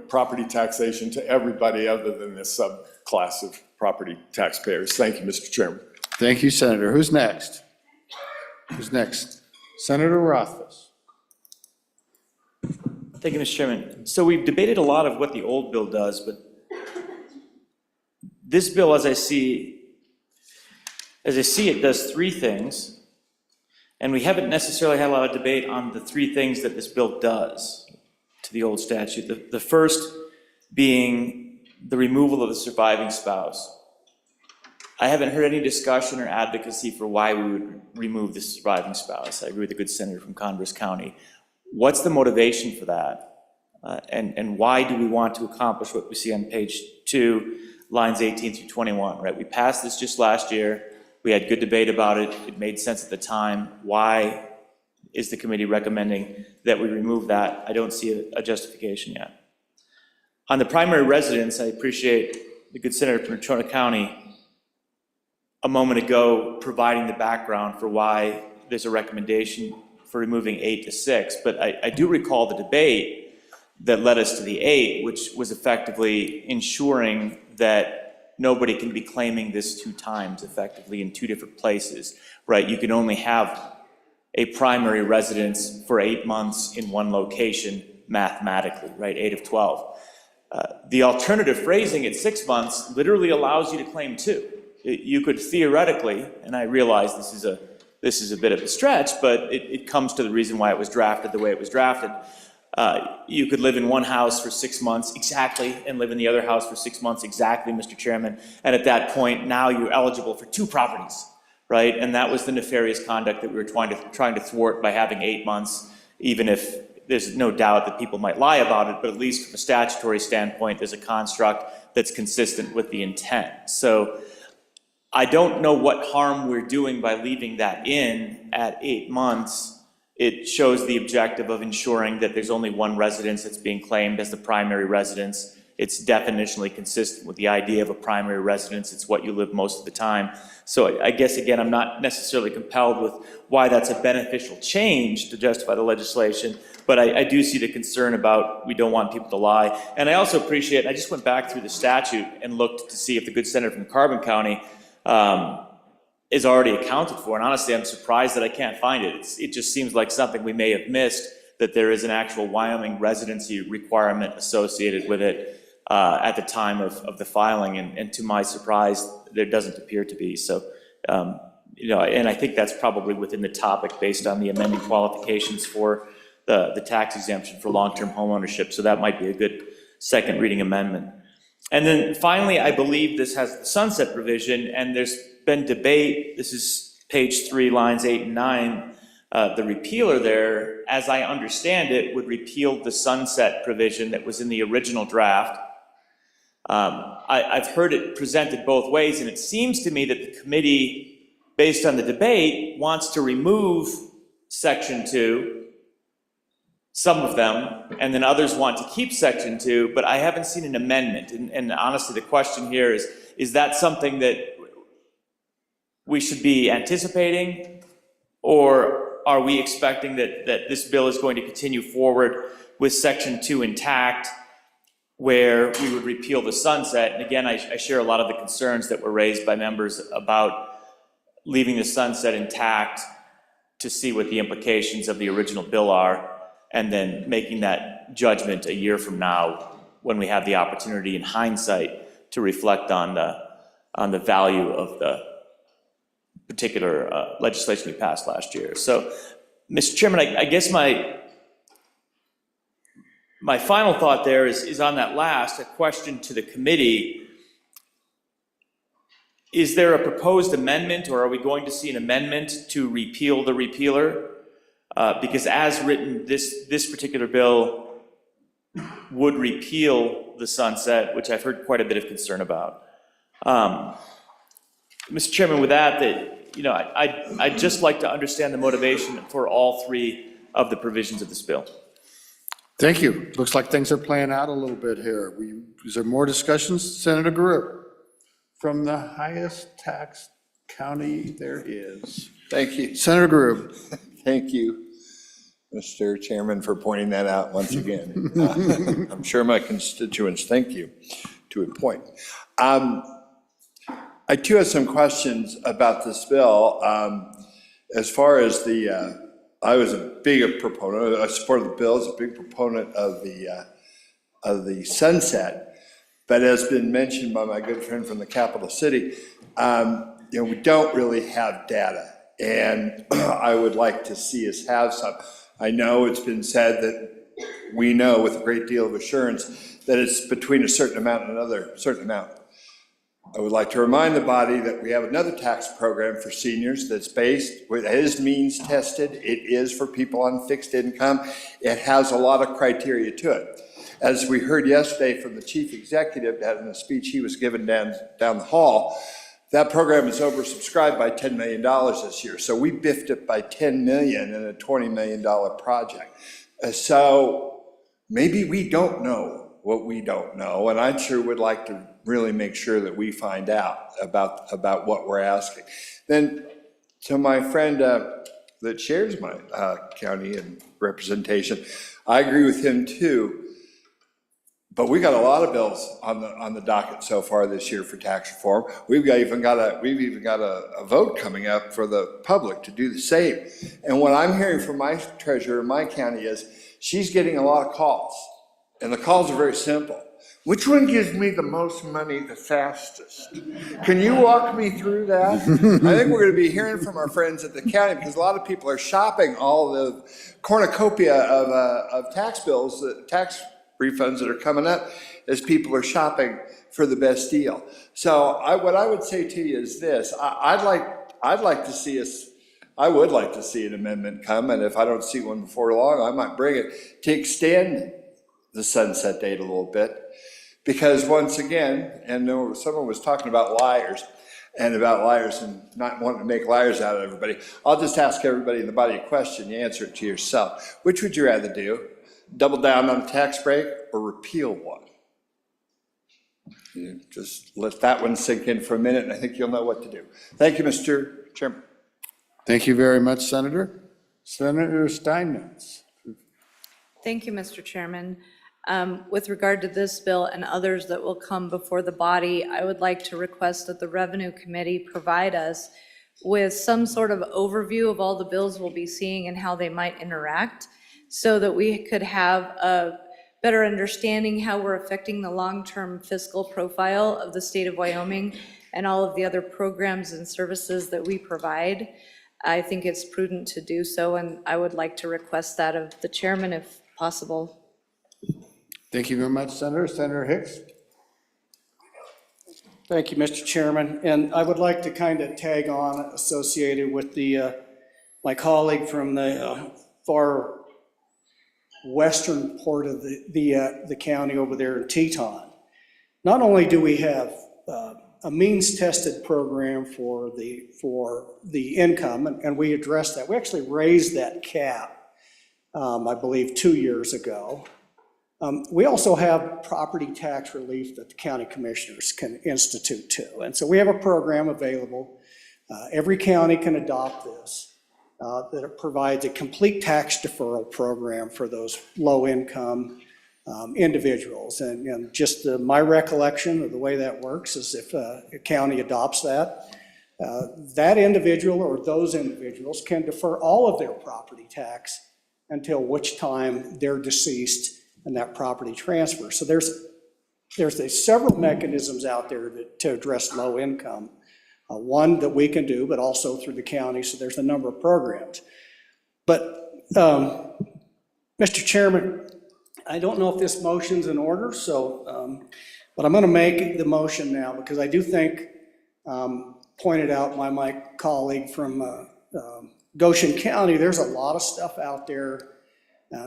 property taxation to everybody other than this subclass of property taxpayers. Thank you, Mr. Chairman. Thank you, Senator. Who's next? Senator Rothfuss. Thank you, Mr. Chairman. So we've debated a lot of what the old bill does, but this bill, as I see it, does 3 things, and we haven't necessarily had a lot of debate on the 3 things that this bill does to the old statute. The first being the removal of the surviving spouse. I haven't heard any discussion or advocacy for why we would remove the surviving spouse. I agree with the good senator from Converse County. What's the motivation for that? And why do we want to accomplish what we see on page 2, lines 18 through 21, right? We passed this just last year. We had good debate about it. It made sense at the time. Why is the committee recommending that we remove that? I don't see a justification yet. On the primary residence, I appreciate the good senator from Natrona County a moment ago providing the background for why there's a recommendation for removing 8 to 6, but I do recall the debate that led us to the 8, which was effectively ensuring that nobody can be claiming this 2 times effectively in 2 different places, right? You can only have a primary residence for 8 months in one location mathematically, right? 8 of 12. The alternative phrasing at 6 months literally allows you to claim 2. You could theoretically, and I realize this is a bit of a stretch, but it comes to the reason why it was drafted the way it was drafted. you could live in one house for 6 months exactly and live in the other house for 6 months exactly, Mr. Chairman. And at that point, now you're eligible for 2 properties, right? And that was the nefarious conduct that we were trying to thwart by having 8 months, even if there's no doubt that people might lie about it, but at least from a statutory standpoint, there's a construct that's consistent with the intent. So I don't know what harm we're doing by leaving that in at 8 months. It shows the objective of ensuring that there's only one residence that's being claimed as the primary residence. It's definitionally consistent with the idea of a primary residence. It's what you live most of the time. So I guess, again, I'm not necessarily compelled with why that's a beneficial change to justify the legislation, but I do see the concern about we don't want people to lie. And I also appreciate, I just went back through the statute and looked to see if the good senator from Carbon County is already accounted for. And honestly, I'm surprised that I can't find it. It just seems like something we may have missed, that there is an actual Wyoming residency requirement associated with it at the time of the filing. And to my surprise, there doesn't appear to be. So, you know, and I think that's probably within the topic based on the amending qualifications for the tax exemption for long-term home ownership. So that might be a good second reading amendment. And then finally, I believe this has the sunset provision, and there's been debate. This is page 3, lines 8 and 9. The repealer there, as I understand it, would repeal the sunset provision that was in the original draft. I've heard it presented both ways, and it seems to me that the committee, based on the debate, wants to remove Section 2, some of them, and then others want to keep Section 2, but I haven't seen an amendment. And honestly, the question here is that something that we should be anticipating, or are we expecting that this bill is going to continue forward with Section 2 intact, where we would repeal the sunset? And again, I share a lot of the concerns that were raised by members about leaving the sunset intact to see what the implications of the original bill are, and then making that judgment a year from now when we have the opportunity in hindsight to reflect on the value of the particular legislation we passed last year. So, Mr. Chairman, I guess my final thought there is on that last, a question to the committee. Is there a proposed amendment, or are we going to see an amendment to repeal the repealer? Because as written, this particular bill would repeal the sunset, which I've heard quite a bit of concern about. Mr. Chairman, with that, I'd just like to understand the motivation for all 3 of the provisions of this bill. Thank you. Looks like things are playing out a little bit here. Is there more discussions? Senator Grubb. From the highest tax county there is. Thank you. Senator Grubb. Thank you, Mr. Chairman, for pointing that out once again. I'm sure my constituents thank you to a point. I too have some questions about this bill. As far as I was a big proponent, I supported the bill, as a big proponent of the sunset, but as been mentioned by my good friend from the capital city, we don't really have data, and I would like to see us have some. I know it's been said that we know with a great deal of assurance that it's between a certain amount and another certain amount. I would like to remind the body that we have another tax program for seniors that's based, it is means tested, it is for people on fixed income. It has a lot of criteria to it. As we heard yesterday from the chief executive in a speech he was given down the hall, that program is oversubscribed by $10 million this year. So we biffed it by $10 million in a $20 million project. So maybe we don't know what we don't know, and I sure would like to really make sure that we find out about what we're asking. Then to my friend that shares my county and representation, I agree with him too. But we got a lot of bills on the docket so far this year for tax reform. We've even got a vote coming up for the public to do the same. And what I'm hearing from my treasurer in my county is she's getting a lot of calls, and the calls are very simple. which one gives me the most money the fastest? Can you walk me through that? I think we're gonna be hearing from our friends at the county, because a lot of people are shopping all the cornucopia of tax bills, tax refunds that are coming up, as people are shopping for the best deal. So what I would say to you is this: I would like to see an amendment come, and if I don't see one before long, I might bring it to extend the sunset date a little bit. Because once again, and someone was talking about liars and not wanting to make liars out of everybody. I'll just ask everybody in the body a question, you answer it to yourself. Which would you rather do? Double down on a tax break or repeal one? You just let that one sink in for a minute, and I think you'll know what to do. Thank you, Mr. Chairman. Thank you very much, Senator. Senator Steinmetz. Thank you, Mr. Chairman. With regard to this bill and others that will come before the body, I would like to request that the Revenue Committee provide us with some sort of overview of all the bills we'll be seeing and how they might interact, so that we could have a better understanding how we're affecting the long-term fiscal profile of the state of Wyoming and all of the other programs and services that we provide. I think it's prudent to do so, and I would like to request that of the chairman if possible. Thank you very much, Senator. Senator Hicks. Thank you, Mr. Chairman. And I would like to kind of tag on associated with my colleague from the far western part of the county over there in Teton. Not only do we have a means-tested program for the income, and we addressed that. We actually raised that cap, I believe, 2 years ago. We also have property tax relief that the county commissioners can institute too. And so we have a program available. Every county can adopt this, that it provides a complete tax deferral program for those low-income individuals. And just my recollection of the way that works is if a county adopts that, that individual or those individuals can defer all of their property tax until which time they're deceased and that property transfer. So there's several mechanisms out there to address low income. One that we can do, but also through the county, so there's a number of programs. But Mr. Chairman, I don't know if this motion's in order, so, but I'm gonna make the motion now because I do think, pointed out by my colleague from Goshen County, there's a lot of stuff out there.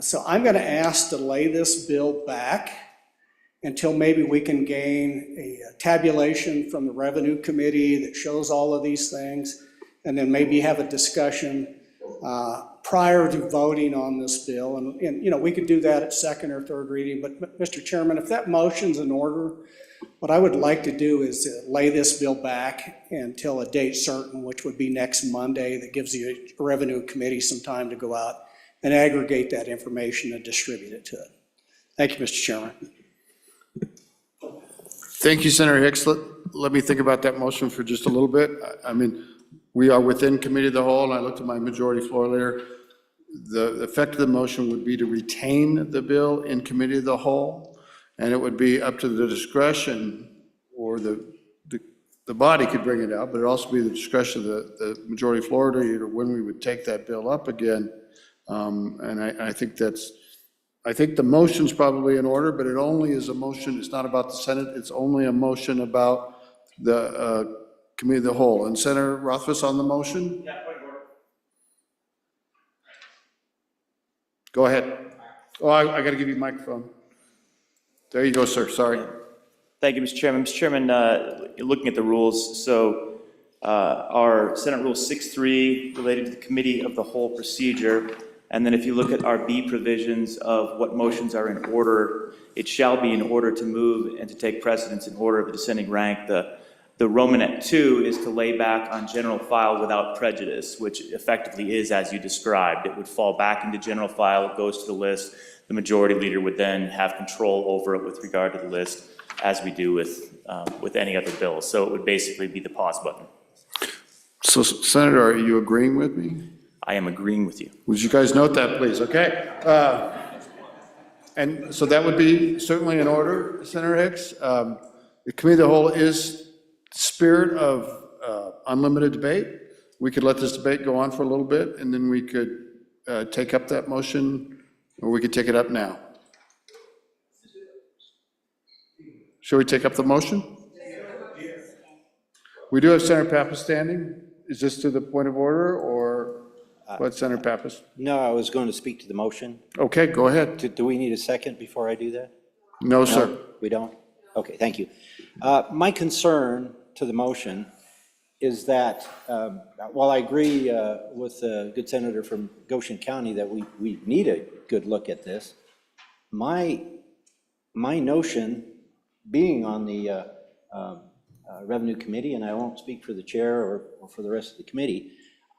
So I'm going to ask to lay this bill back until maybe we can gain a tabulation from the Revenue Committee that shows all of these things, and then maybe have a discussion prior to voting on this bill. And you know, we could do that at second or third reading, but Mr. Chairman, if that motion's in order, what I would like to do is lay this bill back until a date certain, which would be next Monday. That gives the Revenue Committee some time to go out and aggregate that information and distribute it to it. Thank you, Mr. Chairman. Thank you, Senator Hicks. Let me think about that motion for just a little bit. I mean, we are within committee of the whole, and I looked at my majority floor leader. The effect of the motion would be to retain the bill in committee of the whole, and it would be up to the discretion, or the body could bring it out, but it'd also be the discretion of the majority floor leader when we would take that bill up again. And I think the motion's probably in order, but it only is a motion, it's not about the Senate, it's only a motion about the committee of the whole. And Senator Rothfuss on the motion? Yeah, point of order. Go ahead. Oh, I gotta give you a microphone. There you go, sir, sorry. Thank you, Mr. Chairman. Mr. Chairman, looking at the rules, so our Senate Rule 6.3 related to the committee of the whole procedure. And then if you look at our B provisions of what motions are in order, it shall be in order to move and to take precedence in order of descending rank. The Romanet 2 is to lay back on general file without prejudice, which effectively is as you described. It would fall back into general file, it goes to the list. The majority leader would then have control over it with regard to the list, as we do with any other bill. So it would basically be the pause button. So Senator, are you agreeing with me? I am agreeing with you. Would you guys note that, please? Okay. And so that would be certainly in order, Senator Hicks. The committee of the whole is spirit of unlimited debate. We could let this debate go on for a little bit, and then we could take up that motion, or we could take it up now. Shall we take up the motion? We do have Senator Pappas standing. Is this to the point of order, or what, Senator Pappas? No, I was going to speak to the motion. Okay, go ahead. Do we need a second before I do that? No, sir. We don't? Okay, thank you. My concern to the motion is that, while I agree with the good senator from Goshen County that we need a good look at this, my notion, being on the Revenue Committee, and I won't speak for the chair or for the rest of the committee,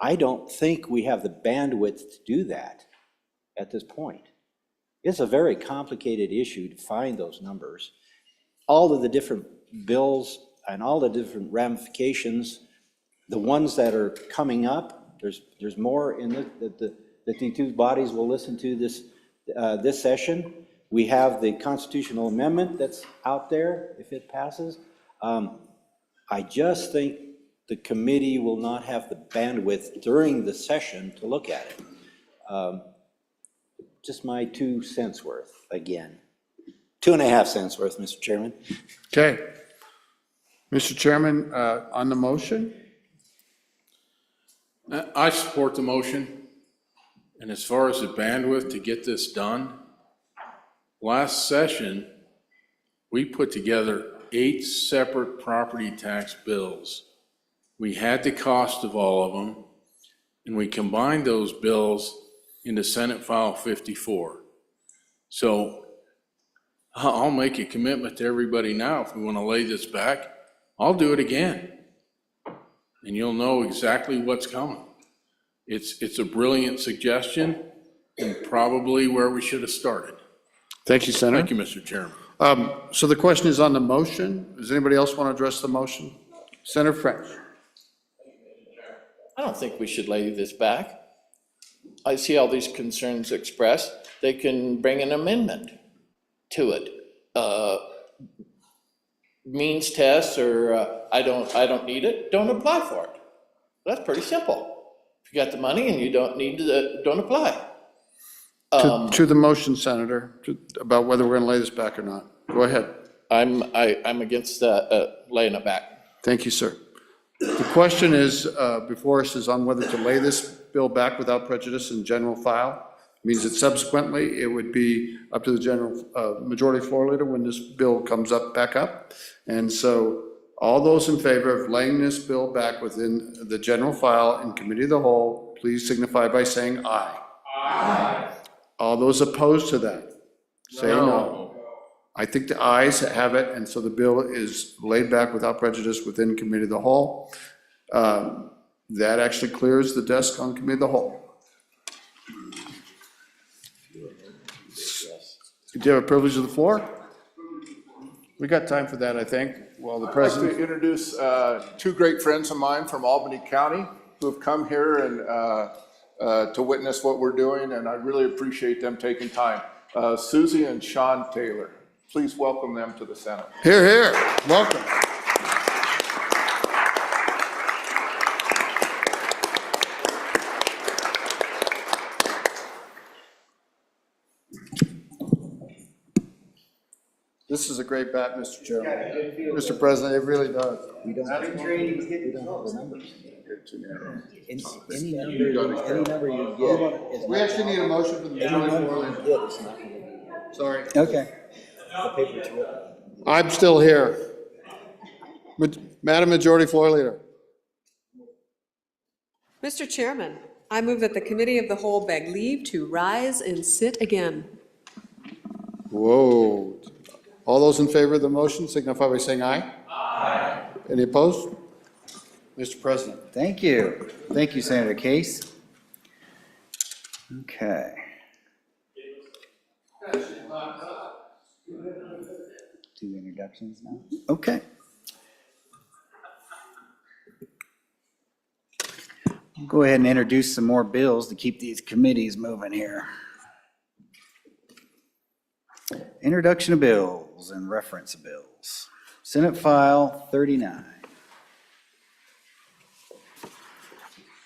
I don't think we have the bandwidth to do that at this point. It's a very complicated issue to find those numbers. All of the different bills and all the different ramifications, the ones that are coming up, there's more in it that the two bodies will listen to this session. We have the constitutional amendment that's out there if it passes. I just think the committee will not have the bandwidth during the session to look at it. Just my 2 cents worth again. 2.5 cents worth, Mr. Chairman. Okay. Mr. Chairman, on the motion? I support the motion. And as far as the bandwidth to get this done, last session, we put together 8 separate property tax bills. We had the cost of all of them, and we combined those bills into Senate File 54. So I'll make a commitment to everybody now, if we want to lay this back, I'll do it again. And you'll know exactly what's coming. It's a brilliant suggestion, and probably where we should have started. Thank you, Senator. Thank you, Mr. Chairman. So the question is on the motion. Does anybody else want to address the motion? Senator French. I don't think we should lay this back. I see all these concerns expressed. They can bring an amendment to it. Means tests or I don't need it, don't apply for it. That's pretty simple. If you got the money and you don't need to, don't apply. To the motion, Senator, about whether we're going to lay this back or not. Go ahead. I'm against laying it back. Thank you, sir. The question is, before us is on whether to lay this bill back without prejudice in general file. Means that subsequently, it would be up to the general majority floor leader when this bill comes back up. And so all those in favor of laying this bill back within the general file in committee of the whole, please signify by saying aye. Aye. All those opposed to that, say no. I think the ayes have it, and so the bill is laid back without prejudice within committee of the whole. That actually clears the desk on committee of the whole. Do you have a privilege of the floor? We got time for that, I think, while the president. I'd like to introduce 2 great friends of mine from Albany County who have come here and to witness what we're doing, and I really appreciate them taking time. Susie and Sean Taylor. Please welcome them to the Senate. Here, here. Welcome. This is a great bat, Mr. Chairman. Mr. President, it really does. We don't have the numbers. Any number you get is. We actually need a motion for the majority floor leader. Sorry. Okay. The paper's written. I'm still here. Madam Majority Floor Leader. Mr. Chairman, I move that the Committee of the Whole beg leave to rise and sit again. Whoa. All those in favor of the motion signify by saying aye. Aye. Any opposed? Mr. President. Thank you. Thank you, Senator Case. Okay. Do introductions now? Okay. I'll go ahead and introduce some more bills to keep these committees moving here. introduction of bills and reference of bills. Senate File 39.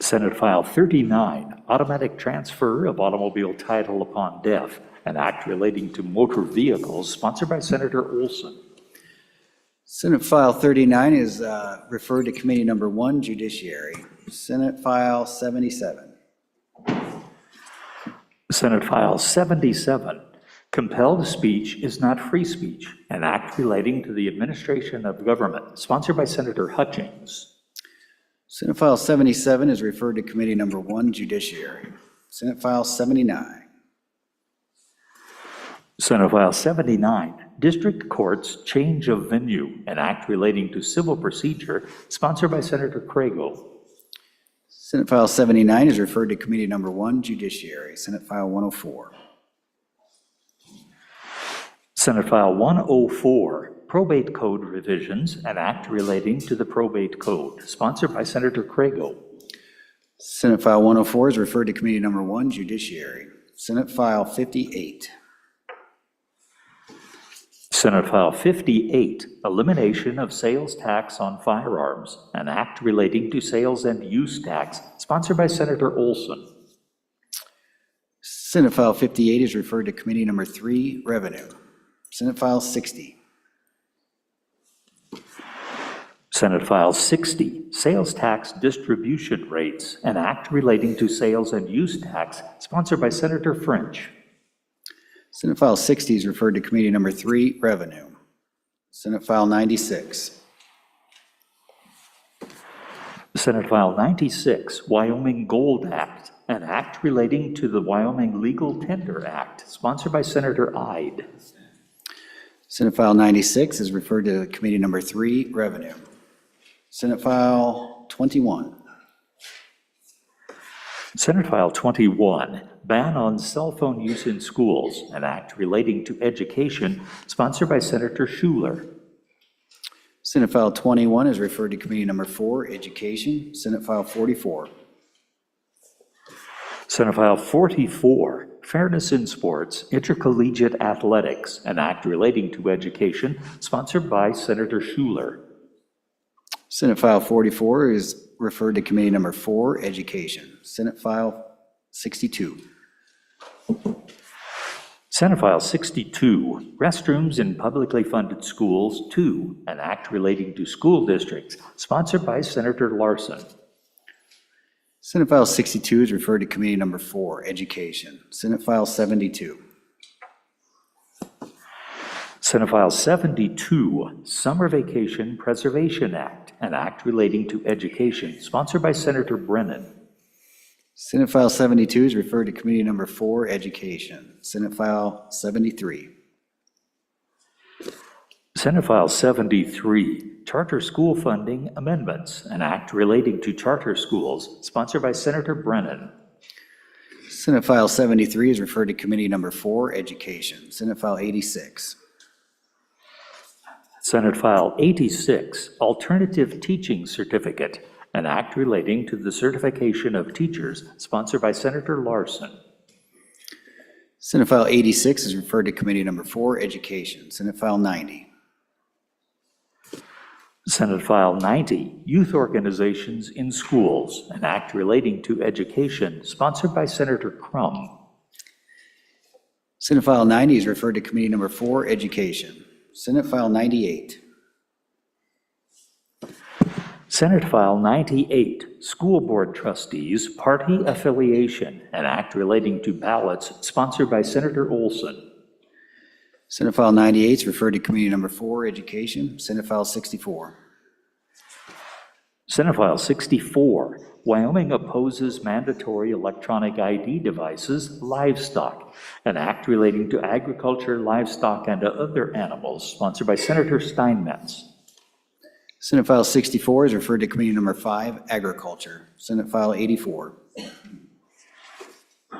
Senate File 39, automatic transfer of automobile title upon death, an act relating to motor vehicles, sponsored by Senator Olson. Senate File 39 is referred to Committee Number 1, Judiciary. Senate File 77. Senate File 77, compelled speech is not free speech, an act relating to the administration of government, sponsored by Senator Hutchings. Senate File 77 is referred to Committee Number 1, Judiciary. Senate File 79. Senate File 79, District Court's change of venue, an act relating to civil procedure, sponsored by Senator Craigo. Senate File 79 is referred to Committee Number 1, Judiciary. Senate File 104. Senate File 104, Probate Code revisions, an act relating to the probate code, sponsored by Senator Craigo. Senate File 104 is referred to Committee Number 1, Judiciary. Senate File 58. Senate File 58, elimination of sales tax on firearms, an act relating to sales and use tax, sponsored by Senator Olson. Senate File 58 is referred to Committee Number 3, Revenue. Senate File 60. Senate File 60, sales tax distribution rates, an act relating to sales and use tax, sponsored by Senator French. Senate File 60 is referred to Committee Number 3, Revenue. Senate File 96. Senate File 96, Wyoming Gold Act, an act relating to the Wyoming Legal Tender Act, sponsored by Senator Ide. Senate File 96 is referred to Committee Number 3, Revenue. Senate File 21. Senate File 21, ban on cell phone use in schools, an act relating to education, sponsored by Senator Schuler. Senate File 21 is referred to Committee Number 4, Education. Senate File 44. Senate File 44, fairness in sports, intercollegiate athletics, an act relating to education, sponsored by Senator Schuler. Senate File 44 is referred to Committee Number 4, Education. Senate File 62. Senate File 62, restrooms in publicly funded schools, 2, an act relating to school districts, sponsored by Senator Larson. Senate File 62 is referred to Committee Number 4, Education. Senate File 72. Senate File 72, Summer Vacation Preservation Act, an act relating to education, sponsored by Senator Brennan. Senate File 72 is referred to Committee Number 4, Education. Senate File 73. Senate File 73, Charter School Funding Amendments, an act relating to charter schools, sponsored by Senator Brennan. Senate File 73 is referred to Committee Number 4, Education. Senate File 86. Senate File 86, Alternative Teaching Certificate, an act relating to the certification of teachers, sponsored by Senator Larson. Senate File 86 is referred to Committee Number 4, Education. Senate File 90. Senate File 90, Youth Organizations in Schools, an act relating to education, sponsored by Senator Crum. Senate File 90 is referred to Committee Number 4, Education. Senate File 98. Senate File 98, School Board Trustees, Party Affiliation, an act relating to ballots, sponsored by Senator Olson. Senate File 98 is referred to Committee Number 4, Education. Senate File 64. Senate File 64, Wyoming opposes mandatory electronic ID devices, livestock, an act relating to agriculture, livestock, and other animals, sponsored by Senator Steinmetz. Senate File 64 is referred to Committee Number 5, Agriculture. Senate File 84.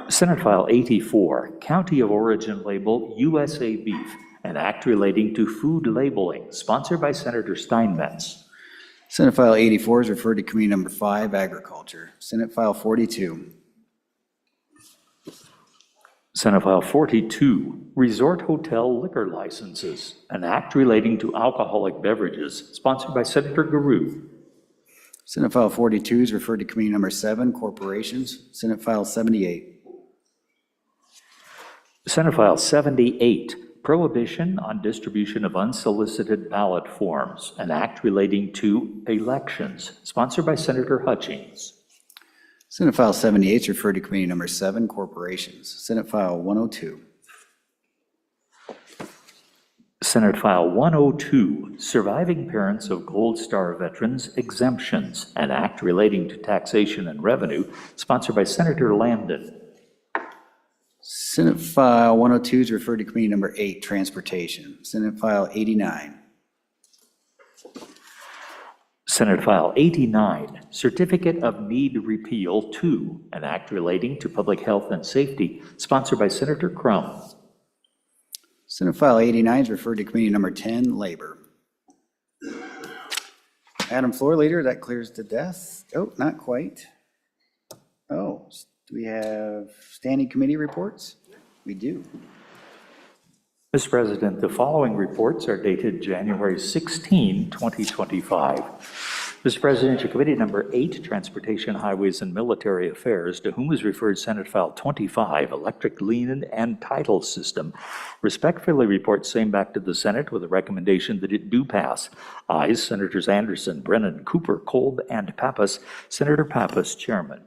Senate File 84, County of Origin Label USA Beef, an act relating to food labeling, sponsored by Senator Steinmetz. Senate File 84 is referred to Committee Number 5, Agriculture. Senate File 42. Senate File 42, Resort Hotel Liquor Licenses, an act relating to alcoholic beverages, sponsored by Senator Garou. Senate File 42 is referred to Committee Number 7, Corporations. Senate File 78. Senate File 78, Prohibition on Distribution of Unsolicited Ballot Forms, an act relating to elections, sponsored by Senator Hutchings. Senate File 78 is referred to Committee Number 7, Corporations. Senate File 102. Senate File 102, Surviving Parents of Gold Star Veterans Exemptions, an act relating to taxation and revenue, sponsored by Senator Landon. Senate File 102 is referred to Committee Number 8, Transportation. Senate File 89. Senate File 89, Certificate of Need Repeal 2, an act relating to public health and safety, sponsored by Senator Crum. Senate File 89 is referred to Committee Number 10, Labor. Madam Floor Leader, that clears to death. Oh, not quite. Oh, do we have standing committee reports? We do. Mr. President, the following reports are dated January 16, 2025. Mr. President, your Committee Number 8, Transportation, Highways, and Military Affairs, to whom is referred Senate File 25, Electric Lien and Title System, respectfully reports same back to the Senate with a recommendation that it do pass. Ayes, Senators Anderson, Brennan, Cooper, Kolb, and Pappas. Senator Pappas, Chairman.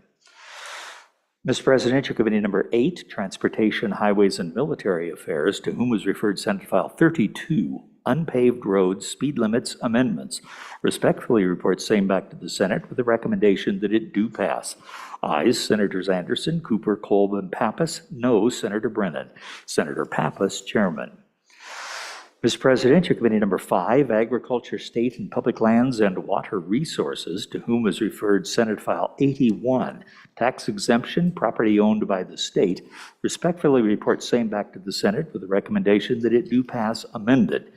Mr. President, your Committee Number 8, Transportation, Highways, and Military Affairs, to whom was referred Senate File 32, Unpaved Roads, Speed Limits Amendments, respectfully reports same back to the Senate with a recommendation that it do pass. Ayes, Senators Anderson, Cooper, Kolb, and Pappas. No, Senator Brennan. Senator Pappas, Chairman. Mr. President, your Committee Number 5, Agriculture, State and Public Lands and Water Resources, to whom is referred Senate File 81, Tax Exemption, Property Owned by the State, respectfully reports same back to the Senate with a recommendation that it do pass amended.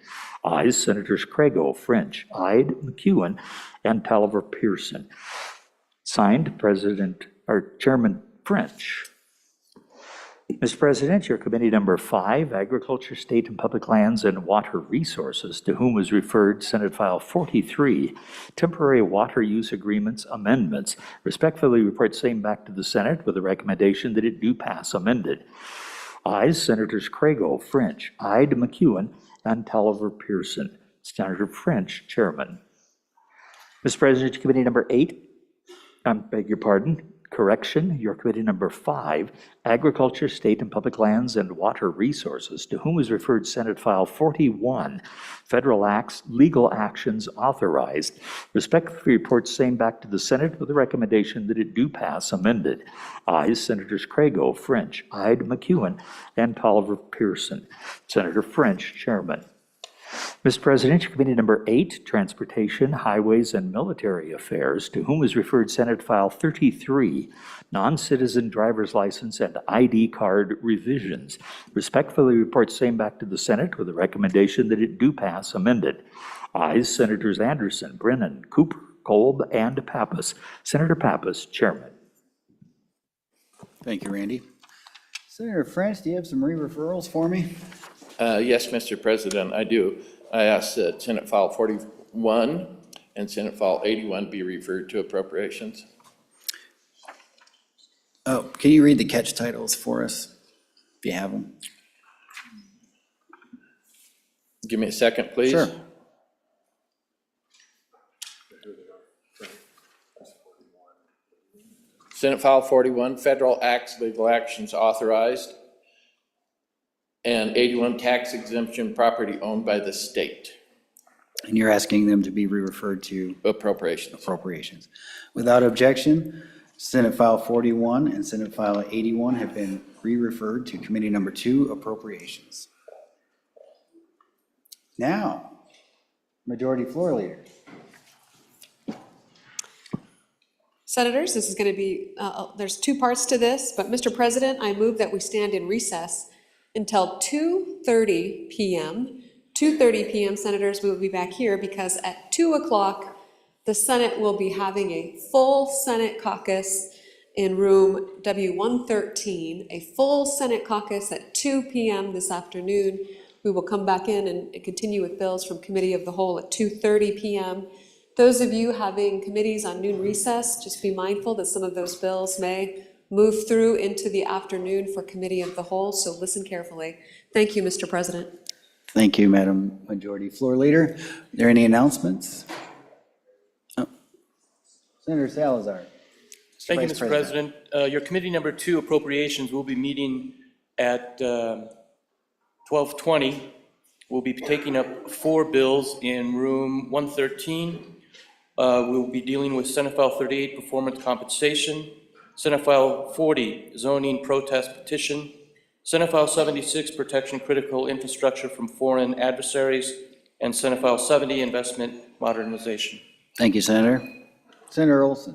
Ayes, Senators Craigo, French, Ide, McEwen, and Tolliver Pearson. Signed, Chairman French. Mr. President, your Committee Number 5, Agriculture, State and Public Lands and Water Resources, to whom was referred Senate File 43, Temporary Water Use Agreements Amendments, respectfully reports same back to the Senate with a recommendation that it do pass amended. Ayes, Senators Craigo, French, Ide, McEwen, and Tolliver Pearson. Senator French, Chairman. Mr. President, your Committee Number 8, your Committee Number 5, Agriculture, State and Public Lands and Water Resources, to whom is referred Senate File 41, Federal Acts, Legal Actions Authorized, respectfully reports same back to the Senate with a recommendation that it do pass amended. Ayes, Senators Craigo, French, Ide, McEwen, and Tolliver Pearson. Senator French, Chairman. Mr. President, your Committee Number 8, Transportation, Highways, and Military Affairs, to whom is referred Senate File 33, Non-Citizen Driver's License and ID Card Revisions, respectfully reports same back to the Senate with a recommendation that it do pass amended. Ayes, Senators Anderson, Brennan, Cooper, Kolb, and Pappas. Senator Pappas, Chairman. Thank you, Randy. Senator French, do you have some re-referrals for me? Yes, Mr. President, I do. I ask that Senate File 41 and Senate File 81 be referred to appropriations. Oh, can you read the catch titles for us, if you have them? Give me a second, please. Sure. Senate File 41, Federal Acts, Legal Actions Authorized, and 81, Tax Exemption Property Owned by the State. And you're asking them to be re-referred to? Appropriations. Appropriations. Without objection, Senate File 41 and Senate File 81 have been re-referred to Committee Number 2, Appropriations. Now, Majority Floor Leader. Senators, this is going to be, there's two parts to this, but Mr. President, I move that we stand in recess until 2:30 p.m. 2:30 p.m., Senators, we will be back here because at 2 o'clock, the Senate will be having a full Senate caucus in room W113, a full Senate caucus at 2 p.m. this afternoon. We will come back in and continue with bills from Committee of the Whole at 2:30 p.m. Those of you having committees on noon recess, just be mindful that some of those bills may move through into the afternoon for Committee of the Whole, so listen carefully. Thank you, Mr. President. Thank you, Madam Majority Floor Leader. Are there any announcements? Oh. Senator Salazar. Thank you, Vice Mr. President. Your committee number 2 appropriations will be meeting at 12:20. We'll be taking up 4 bills in room 113. We'll be dealing with Senate File 38, performance compensation, Senate File 40, zoning protest petition, Senate File 76, protection critical infrastructure from foreign adversaries, and Senate File 70, investment modernization. Thank you, Senator. Senator Olson.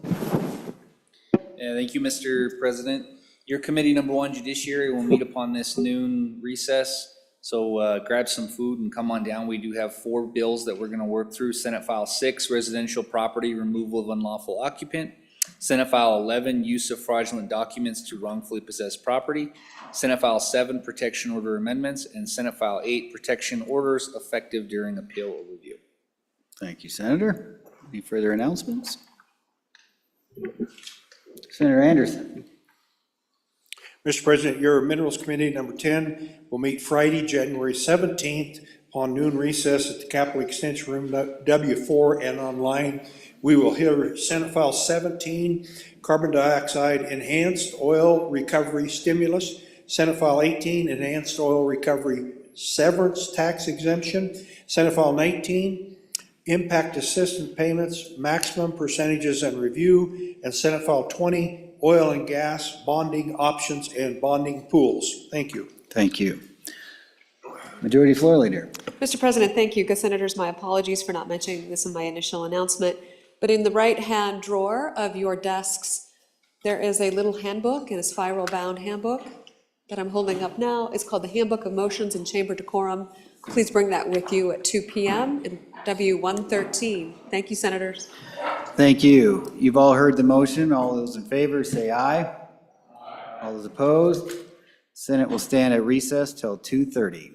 Thank you, Mr. President. Your committee number 1, Judiciary, will meet upon this noon recess. So grab some food and come on down. We do have 4 bills that we're going to work through. Senate File 6, residential property removal of unlawful occupant. Senate File 11, use of fraudulent documents to wrongfully possess property. Senate File 7, protection order amendments. And Senate File 8, protection orders effective during appeal or review. Thank you, Senator. Any further announcements? Senator Anderson. Mr. President, your Minerals Committee number 10 will meet Friday, January 17th upon noon recess at the Capitol Extension Room W4 and online. We will hear Senate File 17, carbon dioxide enhanced oil recovery stimulus, Senate File 18, enhanced oil recovery severance tax exemption, Senate File 19, impact assistance payments, maximum percentages and review, and Senate File 20, oil and gas bonding options and bonding pools. Thank you. Thank you. Majority Floor Leader. Mr. President, thank you. Good Senators, my apologies for not mentioning this in my initial announcement. But in the right-hand drawer of your desks, there is a little handbook, and a spiral-bound handbook that I'm holding up now. It's called the Handbook of Motions and Chamber Decorum. Please bring that with you at 2 p.m. in W113. Thank you, Senators. Thank you. You've all heard the motion. All those in favor say aye. Aye. All those opposed? Senate will stand at recess till 2:30.